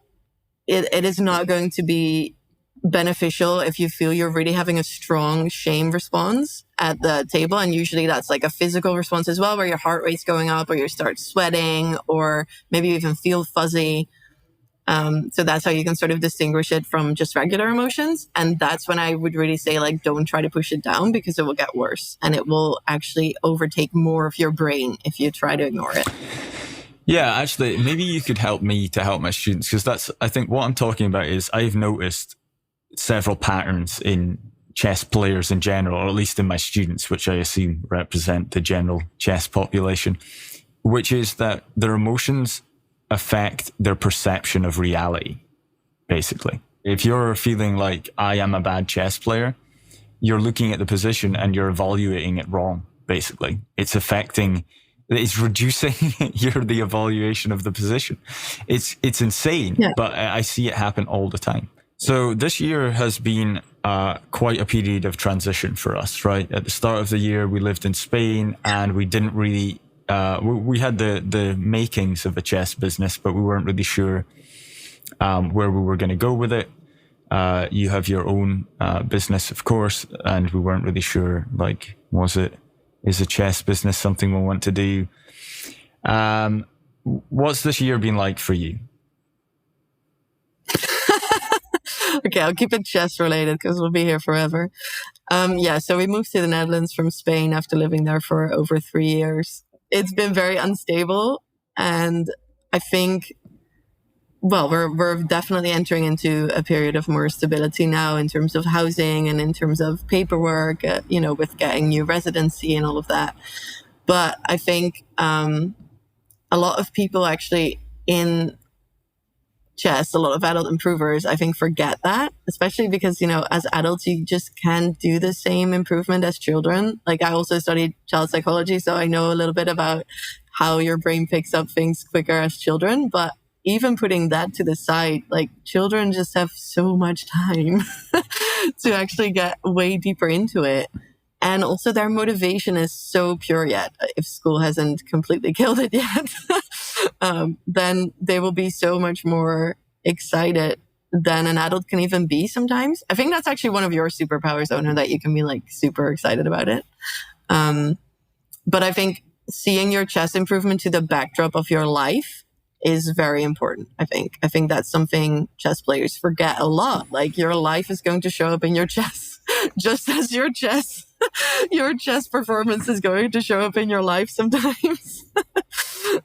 it is not going to be beneficial if you feel you're really having a strong shame response at the table. And usually that's like a physical response as well, where your heart rate's going up, or you start sweating, or maybe you even feel fuzzy. So that's how you can sort of distinguish it from just regular emotions. And that's when I would really say, like, don't try to push it down, because it will get worse and it will actually overtake more of your brain if you try to ignore it. Yeah, actually, maybe you could help me to help my students, because I think what I'm talking about is I've noticed several patterns in chess players in general, or at least in my students, which I assume represent the general chess population, which is that their emotions affect their perception of reality, basically. If you're feeling like, I am a bad chess player, you're looking at the position and you're evaluating it wrong, basically. It's reducing the evaluation of the position. It's insane, yeah. But I see it happen all the time. So this year has been quite a period of transition for us, right? At the start of the year, we lived in Spain, and we didn't really, we had the makings of a chess business, but we weren't really sure where we were going to go with it. You have your own business, of course, and we weren't really sure, like, is a chess business something we want to do? What's this year been like for you? Okay, I'll keep it chess related because we'll be here forever. So we moved to the Netherlands from Spain after living there for over 3 years. It's been very unstable, and I think, well, we're definitely entering into a period of more stability now in terms of housing and in terms of paperwork, with getting new residency and all of that. But I think a lot of people actually in chess, a lot of adult improvers, I think, forget that, especially because, as adults, you just can't do the same improvement as children. Like, I also studied child psychology, so I know a little bit about how your brain picks up things quicker as children. But even putting that to the side, like, children just have so much time to actually get way deeper into it. And also their motivation is so pure yet. If school hasn't completely killed it yet, then they will be so much more excited than an adult can even be sometimes. I think that's actually one of your superpowers, Ono, that you can be like super excited about it. But I think seeing your chess improvement to the backdrop of your life is very important. I think that's something chess players forget a lot. Like, your life is going to show up in your chess, just as your chess performance is going to show up in your life sometimes,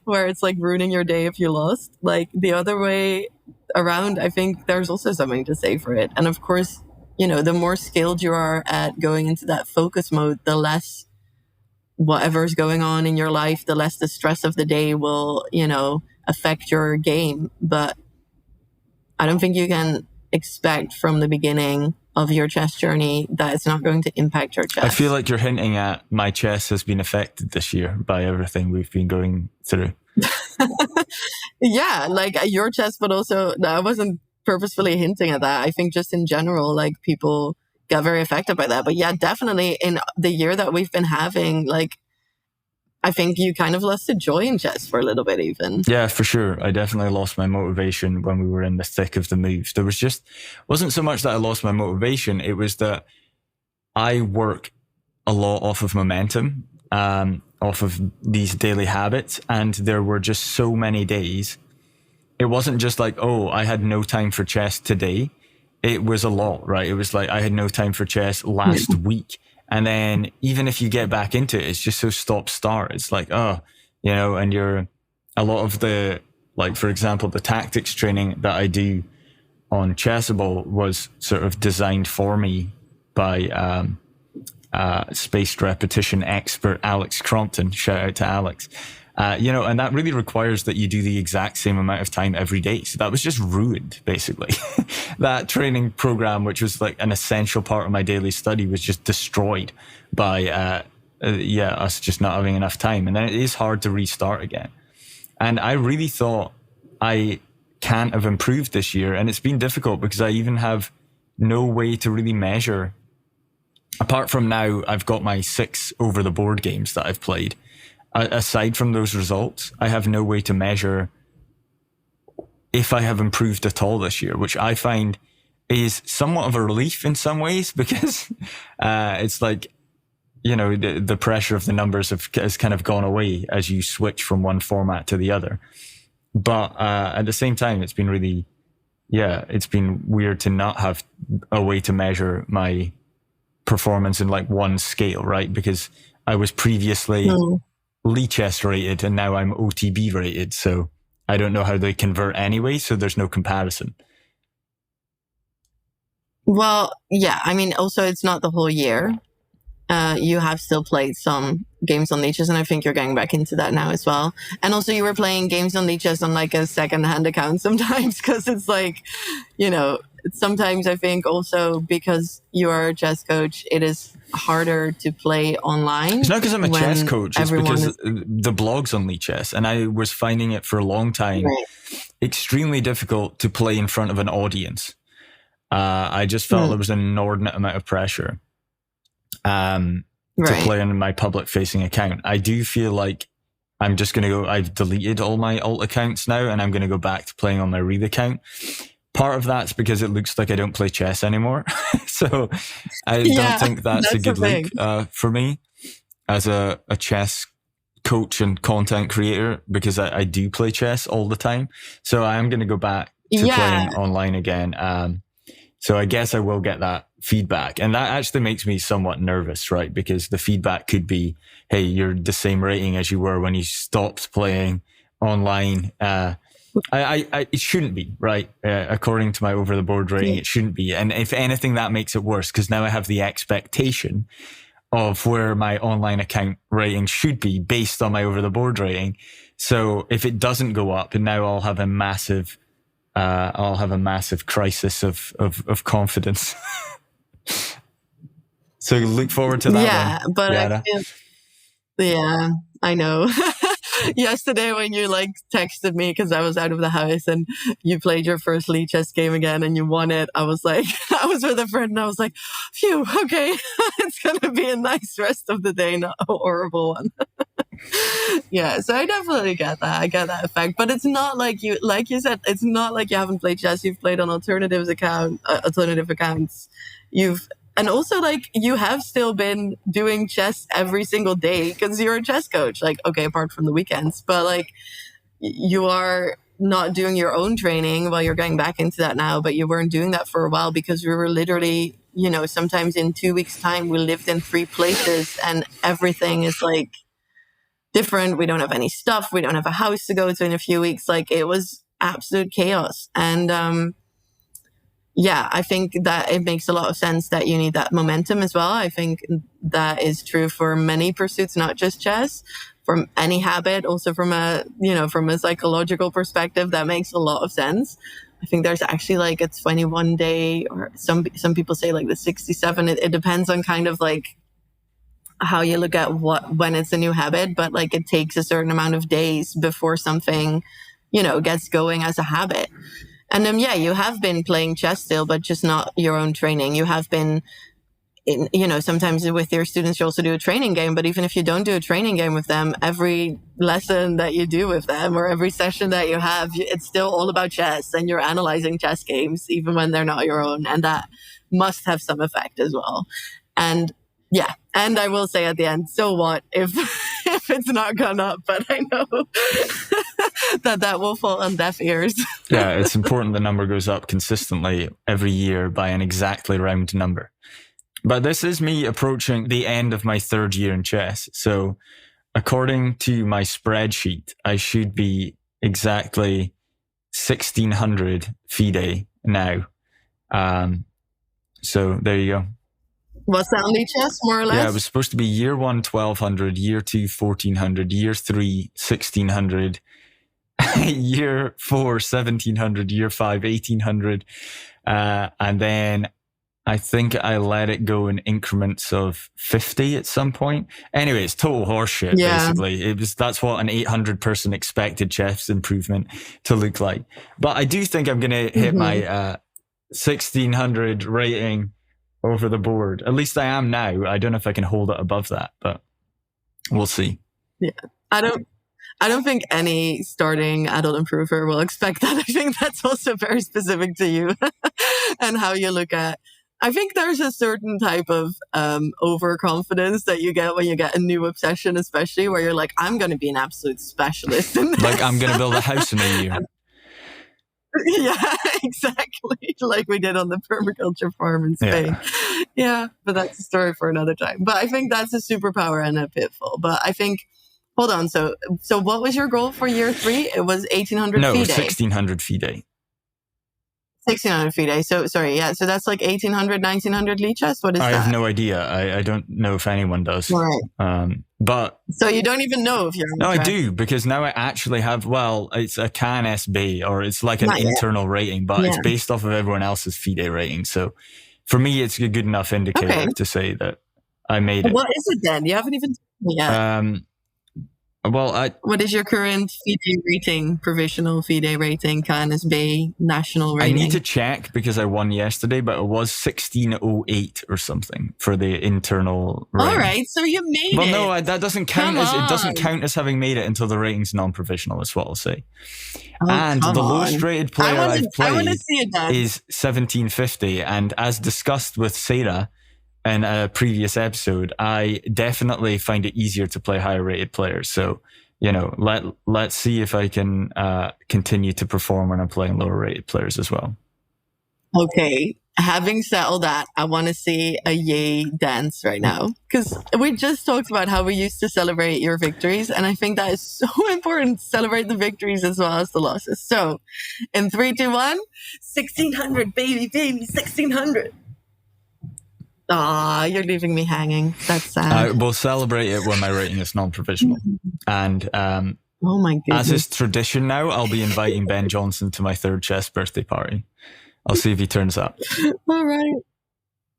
where it's like ruining your day if you lost. Like, the other way around, I think there's also something to say for it. And of course, the more skilled you are at going into that focus mode, the less whatever's going on in your life, the less the stress of the day will, affect your game. But I don't think you can expect from the beginning of your chess journey that it's not going to impact your chess. I feel like you're hinting at my chess has been affected this year by everything we've been going through. Yeah, like your chess, but also, no, I wasn't purposefully hinting at that. I think just in general, like, people got very affected by that. But yeah, definitely in the year that we've been having, like, I think you kind of lost the joy in chess for a little bit even. Yeah, for sure. I definitely lost my motivation when we were in the thick of the moves. There wasn't so much that I lost my motivation. It was that I work a lot off of momentum, off of these daily habits. And there were just so many days. It wasn't just like, oh, I had no time for chess today. It was a lot, right? It was like I had no time for chess last week. And then even if you get back into it, it's just so stop-start. It's like, oh, and a lot of the, like, for example, the tactics training that I do on Chessable was sort of designed for me by spaced repetition expert Alex Crompton. Shout out to Alex. And that really requires that you do the exact same amount of time every day. So that was just ruined, basically. That training program, which was like an essential part of my daily study, was just destroyed by, us just not having enough time. And then it is hard to restart again. And I really thought I can't have improved this year. And it's been difficult because I even have no way to really measure. Apart from now, I've got my 6 over the board games that I've played. Aside from those results, I have no way to measure if I have improved at all this year, which I find is somewhat of a relief in some ways because it's like, the pressure of the numbers has kind of gone away as you switch from one format to the other. But at the same time, it's been really, it's been weird to not have a way to measure my performance in like one scale, right? Because I was previously Lichess rated and now I'm OTB rated, so I don't know how they convert anyway, so there's no comparison. Well, yeah, I mean, also it's not the whole year. You have still played some games on Lichess, and I think you're getting back into that now as well. And also you were playing games on Lichess on like a second-hand account sometimes, because it's like, sometimes I think also because you are a chess coach, it is harder to play online. It's not because I'm a chess coach, it's because the blog's on Lichess, and I was finding it for a long time extremely difficult to play in front of an audience. I just felt there was an inordinate amount of pressure to play on my public-facing account. I do feel like I'm just going to go, I've deleted all my alt accounts now, and I'm going to go back to playing on my real account. Part of that's because it looks like I don't play chess anymore. So I don't think that's a good look for me as a chess coach and content creator, because I do play chess all the time. So I am going to go back to playing online again. So I guess I will get that feedback. And that actually makes me somewhat nervous, right? Because the feedback could be, hey, you're the same rating as you were when you stopped playing online. It shouldn't be, right? According to my over the board rating, it shouldn't be. And if anything, that makes it worse, because now I have the expectation of where my online account rating should be based on my over the board rating. So if it doesn't go up, and now I'll have a massive crisis of confidence. So look forward to that one. But Yara. I know. Yesterday when you like texted me because I was out of the house and you played your first Lichess game again and you won it, I was like, I was with a friend and I was like, phew, okay, it's going to be a nice rest of the day, not a horrible one. Yeah, so I definitely get that. I get that effect, but it's not like you said, it's not like you haven't played chess. You've played on alternative accounts. And also, like, you have still been doing chess every single day because you're a chess coach. Like, okay, apart from the weekends, but like, you are not doing your own training. Well, you're getting back into that now, but you weren't doing that for a while because we were literally, sometimes in 2 weeks' time, we lived in 3 places and everything is like different. We don't have any stuff. We don't have a house to go to in a few weeks. Like, it was absolute chaos. And, I think that it makes a lot of sense that you need that momentum as well. I think that is true for many pursuits, not just chess, from any habit, also from a psychological perspective, that makes a lot of sense. I think there's actually like a 21 day, or some people say like the 67. It depends on kind of like how you look at when it's a new habit, but like it takes a certain amount of days before something, gets going as a habit. And you have been playing chess still, but just not your own training. You have been sometimes with your students, you also do a training game. But even if you don't do a training game with them, every lesson that you do with them or every session that you have, it's still all about chess, and you're analyzing chess games, even when they're not your own. And that must have some effect as well. And yeah. And I will say at the end, so what if if it's not gone up? But I know that will fall on deaf ears. Yeah, it's important the number goes up consistently every year by an exactly round number. But this is me approaching the end of my third year in chess. So according to my spreadsheet, I should be exactly 1,600 FIDE now. So there you go. What's that on chess, more or less? Yeah, it was supposed to be year 1, 1,200, year 2, 1,400, year 3, 1,600, year 4, 1,700, year 5, 1,800. And then I think I let it go in increments of 50 at some point. Anyway, it's total horseshit, basically. That's what an 800 person expected chess improvement to look like. But I do think I'm going to hit my 1,600 rating over the board. At least I am now. I don't know if I can hold it above that, but we'll see. Yeah. I don't think any starting adult improver will expect that. I think that's also very specific to you and how you look at. I think there's a certain type of overconfidence that you get when you get a new obsession, especially where you're like, I'm going to be an absolute specialist in this. Like I'm going to build a house in a year. Yeah, exactly. Like we did on the permaculture farm in Spain. Yeah, but that's a story for another time. But I think that's a superpower and a pitfall. But I think, hold on. So what was your goal for year 3? It was 1,800 No, FIDE. 1,600 FIDE. 1,600 FIDE. So sorry, yeah. So that's like 1,800, 1,900 lichess. What is that? I have no idea. I don't know if anyone does. Right. But so you don't even know if you're on track. I do, because now I actually have, it's a CAN SB, or it's like an internal rating, but it's based off of everyone else's FIDE rating. So for me, it's a good enough indicator to say that I made it. What is it then? You haven't even told me yet. What is your current FIDE rating, provisional FIDE rating, KNSB, national rating? I need to check because I won yesterday, but it was 1608 or something for the internal rating. All right, so you made it. Well, no, that doesn't count it doesn't count as having made it until the rating's non-provisional, is what I'll say. And the lowest rated player I've played is 1750, and as discussed with Sarah in a previous episode, I definitely find it easier to play higher rated players. So, let's see if I can continue to perform when I'm playing lower rated players as well. Okay. Having said all that, I want to see a yay dance right now, because we just talked about how we used to celebrate your victories. And I think that is so important to celebrate the victories as well as the losses. So in 3, 2, 1, 1,600, baby, 1,600. Ah, you're leaving me hanging. That's sad. I will celebrate it when my rating is non-provisional. And oh my goodness. As is tradition now, I'll be inviting Ben Johnson to my 3rd chess birthday party. I'll see if he turns up. All right.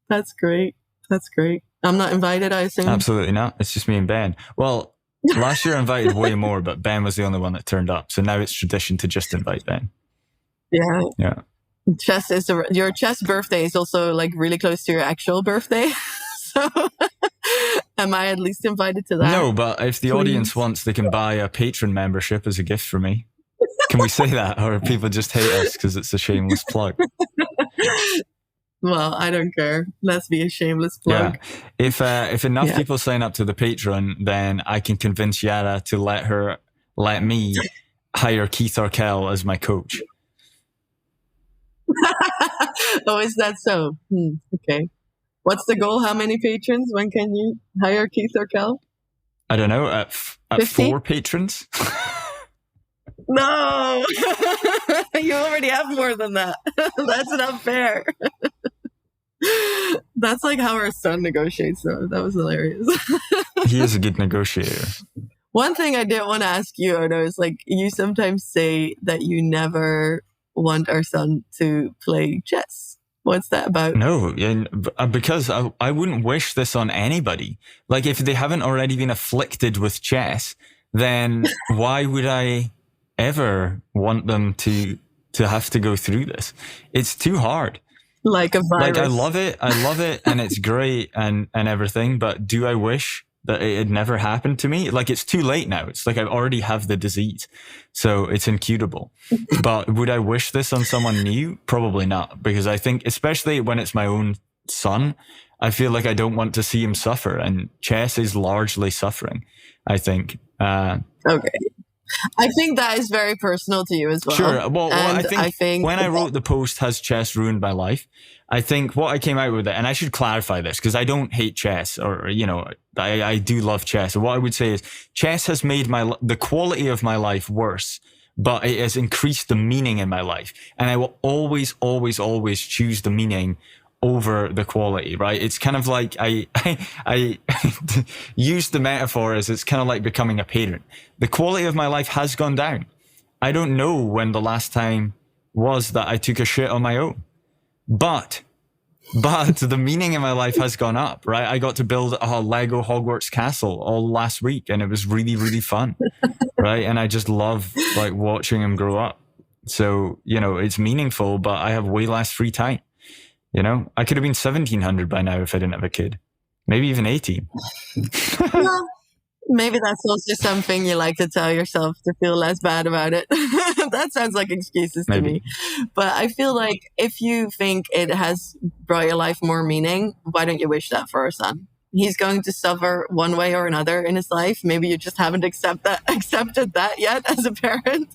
That's great. That's great. I'm not invited, I assume? Absolutely not. It's just me and Ben. Well, last year I invited way more, but Ben was the only one that turned up. So now it's tradition to just invite Ben. Yeah. Yeah. Your chess birthday is also like really close to your actual birthday. So am I at least invited to that? No, but if the audience wants, they can buy a patron membership as a gift for me. Can we say that? Or people just hate us because it's a shameless plug? Well, I don't care. Let's be a shameless plug. Yeah. If enough people sign up to the Patreon, then I can convince Yara to let me hire Keith Arkell as my coach. Oh, is that so? Okay. What's the goal? How many patrons? When can you hire Keith Arkell? I don't know. At 4 patrons? No! You already have more than that. That's not fair. That's like how our son negotiates, though. That was hilarious. He is a good negotiator. One thing I did want to ask you, Ono, is like you sometimes say that you never want our son to play chess. What's that about? No, because I wouldn't wish this on anybody. Like, if they haven't already been afflicted with chess, then why would I ever want them to have to go through this? It's too hard. like a virus. Like, I love it, and it's great and everything, but do I wish that it had never happened to me? Like, it's too late now. It's like I already have the disease, so it's incurable. But would I wish this on someone new? Probably not, because I think, especially when it's my own son, I feel like I don't want to see him suffer, and chess is largely suffering, I think. Okay. I think that is very personal to you as well. Sure. Well, and I think when I wrote the post, "Has chess ruined my life?" I think what I came out with it, and I should clarify this because I don't hate chess, or, you know, I do love chess. And what I would say is chess has made the quality of my life worse, but it has increased the meaning in my life. And I will always, always, always choose the meaning over the quality, right? It's kind of like I use the metaphor as it's kind of like becoming a parent. The quality of my life has gone down. I don't know when the last time was that I took a shit on my own, but the meaning in my life has gone up, right? I got to build a Lego Hogwarts castle all last week, and it was really, really fun, right? And I just love like watching him grow up. So, you know, it's meaningful, but I have way less free time. You know, I could have been 1700 by now if I didn't have a kid. Maybe even 18. Well, maybe that's also something you like to tell yourself to feel less bad about it. That sounds like excuses to me. But I feel like if you think it has brought your life more meaning, why don't you wish that for our son? He's going to suffer one way or another in his life. Maybe you just haven't accepted that yet as a parent.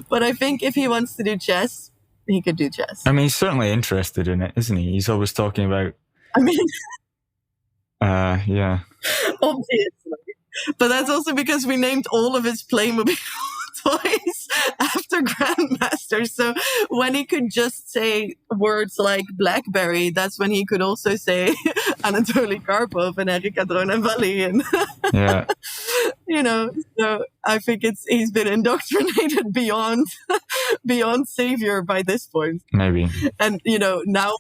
But I think if he wants to do chess, he could do chess. I mean, he's certainly interested in it, isn't he? He's always talking about... I mean... yeah. Obviously. But that's also because we named all of his Playmobil toys after grandmasters. So when he could just say words like BlackBerry, that's when he could also say Anatoly Karpov and Erika Dronavali. And yeah. You know, so I think he's been indoctrinated beyond savior by this point. Maybe. And, you know, now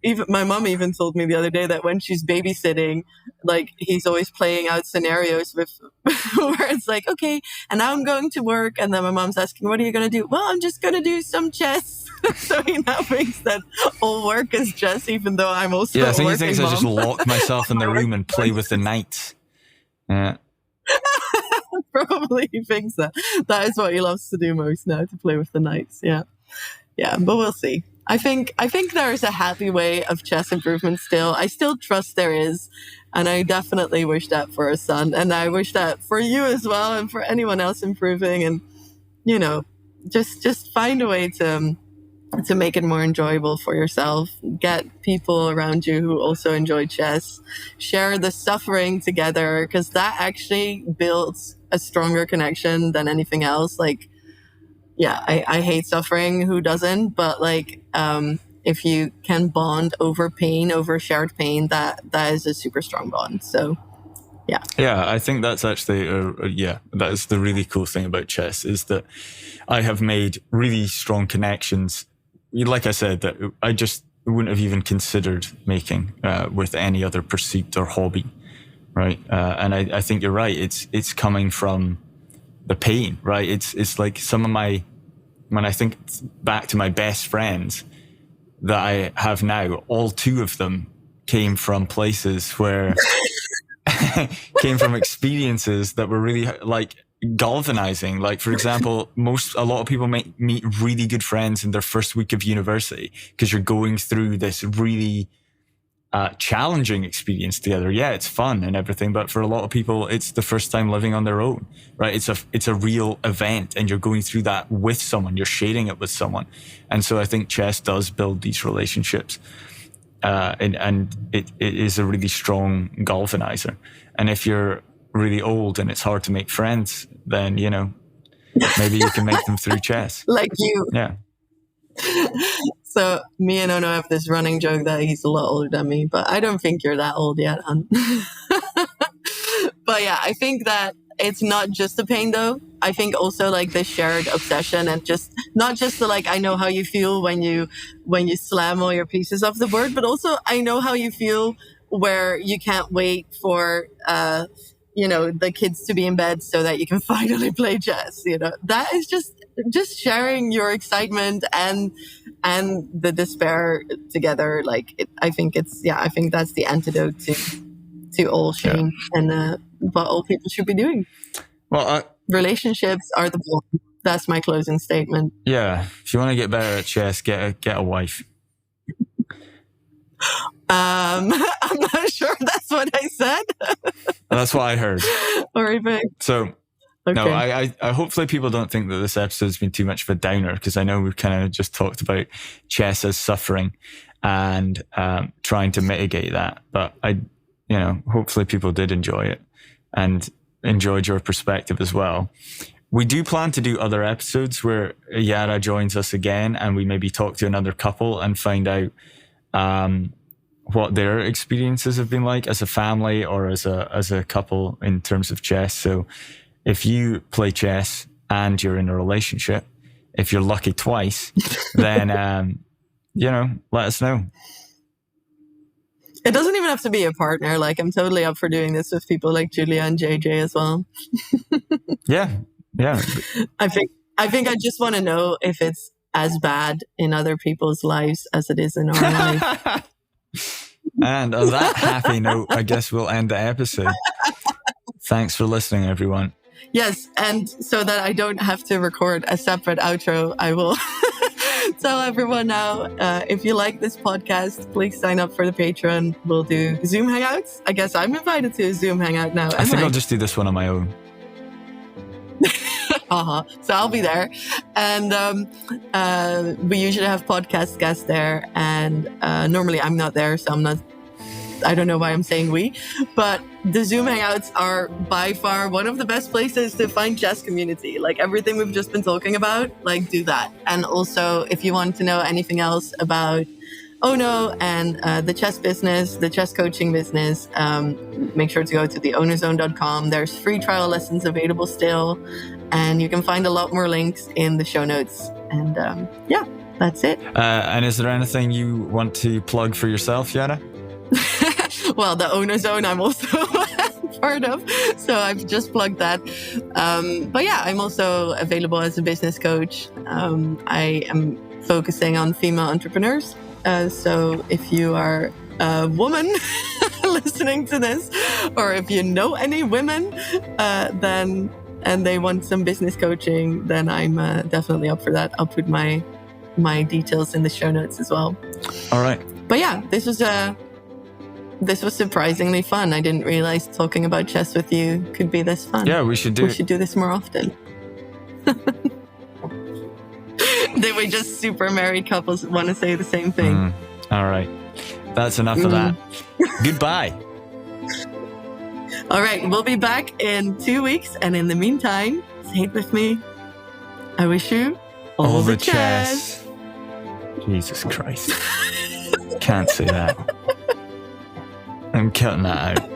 even my mom even told me the other day that when she's babysitting, like he's always playing out scenarios with where it's like, okay, and now I'm going to work. And then my mom's asking, what are you going to do? Well, I'm just going to do some chess. So he now thinks that all work is chess, even though I'm also I think he thinks mom. I just lock myself in the room and play with the knights. Yeah. Probably he thinks that. That is what he loves to do most now, to play with the knights. Yeah. Yeah, but we'll see. I think there is a happy way of chess improvement still. I still trust there is. And I definitely wish that for a son. And I wish that for you as well, and for anyone else improving. And, you know, just find a way to make it more enjoyable for yourself. Get people around you who also enjoy chess. Share the suffering together, because that actually builds a stronger connection than anything else. Like, yeah, I hate suffering. Who doesn't? But like, if you can bond over pain, over shared pain, that is a super strong bond. So, yeah. Yeah, I think that's actually, that is the really cool thing about chess, is that I have made really strong connections. Like I said, that I just wouldn't have even considered making with any other pursuit or hobby, right? And I think you're right. It's coming from the pain, right? It's like some of when I think back to my best friends that I have now, all two of them came from places where, came from experiences that were really like galvanizing. Like, for example, a lot of people meet really good friends in their first week of university because you're going through this really challenging experience together. Yeah, it's fun and everything, but for a lot of people, it's the first time living on their own, right? It's a real event, and you're going through that with someone. You're sharing it with someone, and so I think chess does build these relationships, and it is a really strong galvanizer. And if you're really old and it's hard to make friends, then you know maybe you can make them through chess, like you. Yeah. So me and Ono have this running joke that he's a lot older than me, but I don't think you're that old yet, hon. But yeah, I think that it's not just the pain though. I think also like the shared obsession, and just not just the like, I know how you feel when you slam all your pieces off the board, but also I know how you feel where you can't wait for you know, the kids to be in bed so that you can finally play chess. You know, that is just sharing your excitement and and the despair together. Like, I think that's the antidote to all shame, and what all people should be doing. Well, relationships are the point. That's my closing statement. Yeah, if you want to get better at chess, get a wife. I'm not sure that's what I said. That's what I heard. Or even so. Okay. No, I hopefully people don't think that this episode's been too much of a downer, because I know we've kind of just talked about chess as suffering and trying to mitigate that. But hopefully people did enjoy it and enjoyed your perspective as well. We do plan to do other episodes where Yara joins us again, and we maybe talk to another couple and find out what their experiences have been like as a family or as a couple in terms of chess. So if you play chess and you're in a relationship, if you're lucky twice, then, let us know. It doesn't even have to be a partner. Like, I'm totally up for doing this with people like Julia and JJ as well. Yeah. I think I just want to know if it's as bad in other people's lives as it is in our life. And on that happy note, I guess we'll end the episode. Thanks for listening, everyone. Yes, and so that I don't have to record a separate outro, I will tell everyone now, if you like this podcast, please sign up for the Patreon. We'll do Zoom Hangouts. I guess I'm invited to a Zoom Hangout now. I think I'll just do this one on my own. So I'll be there. And we usually have podcast guests there. And normally I'm not there, so I don't know why I'm saying we, but the Zoom Hangouts are by far one of the best places to find chess community. Like, everything we've just been talking about, like, do that. And also, if you want to know anything else about Ono and the chess business, the chess coaching business, make sure to go to TheOnoZone.com. There's free trial lessons available still, and you can find a lot more links in the show notes. And that's it. And is there anything you want to plug for yourself, Yara? Well, the TheOnoZone I'm also part of, so I've just plugged that. But yeah, I'm also available as a business coach. I am focusing on female entrepreneurs. So if you are a woman listening to this, or if you know any women, and they want some business coaching, then I'm definitely up for that. I'll put my details in the show notes as well. All right. But yeah, this was surprisingly fun. I didn't realize talking about chess with you could be this fun. Yeah, we should do this more often. Did we just super married couples want to say the same thing? All right. That's enough of that. Goodbye. All right. We'll be back in 2 weeks. And in the meantime, say it with me. I wish you all the chess. Jesus Christ. Can't say that. I'm cutting that out.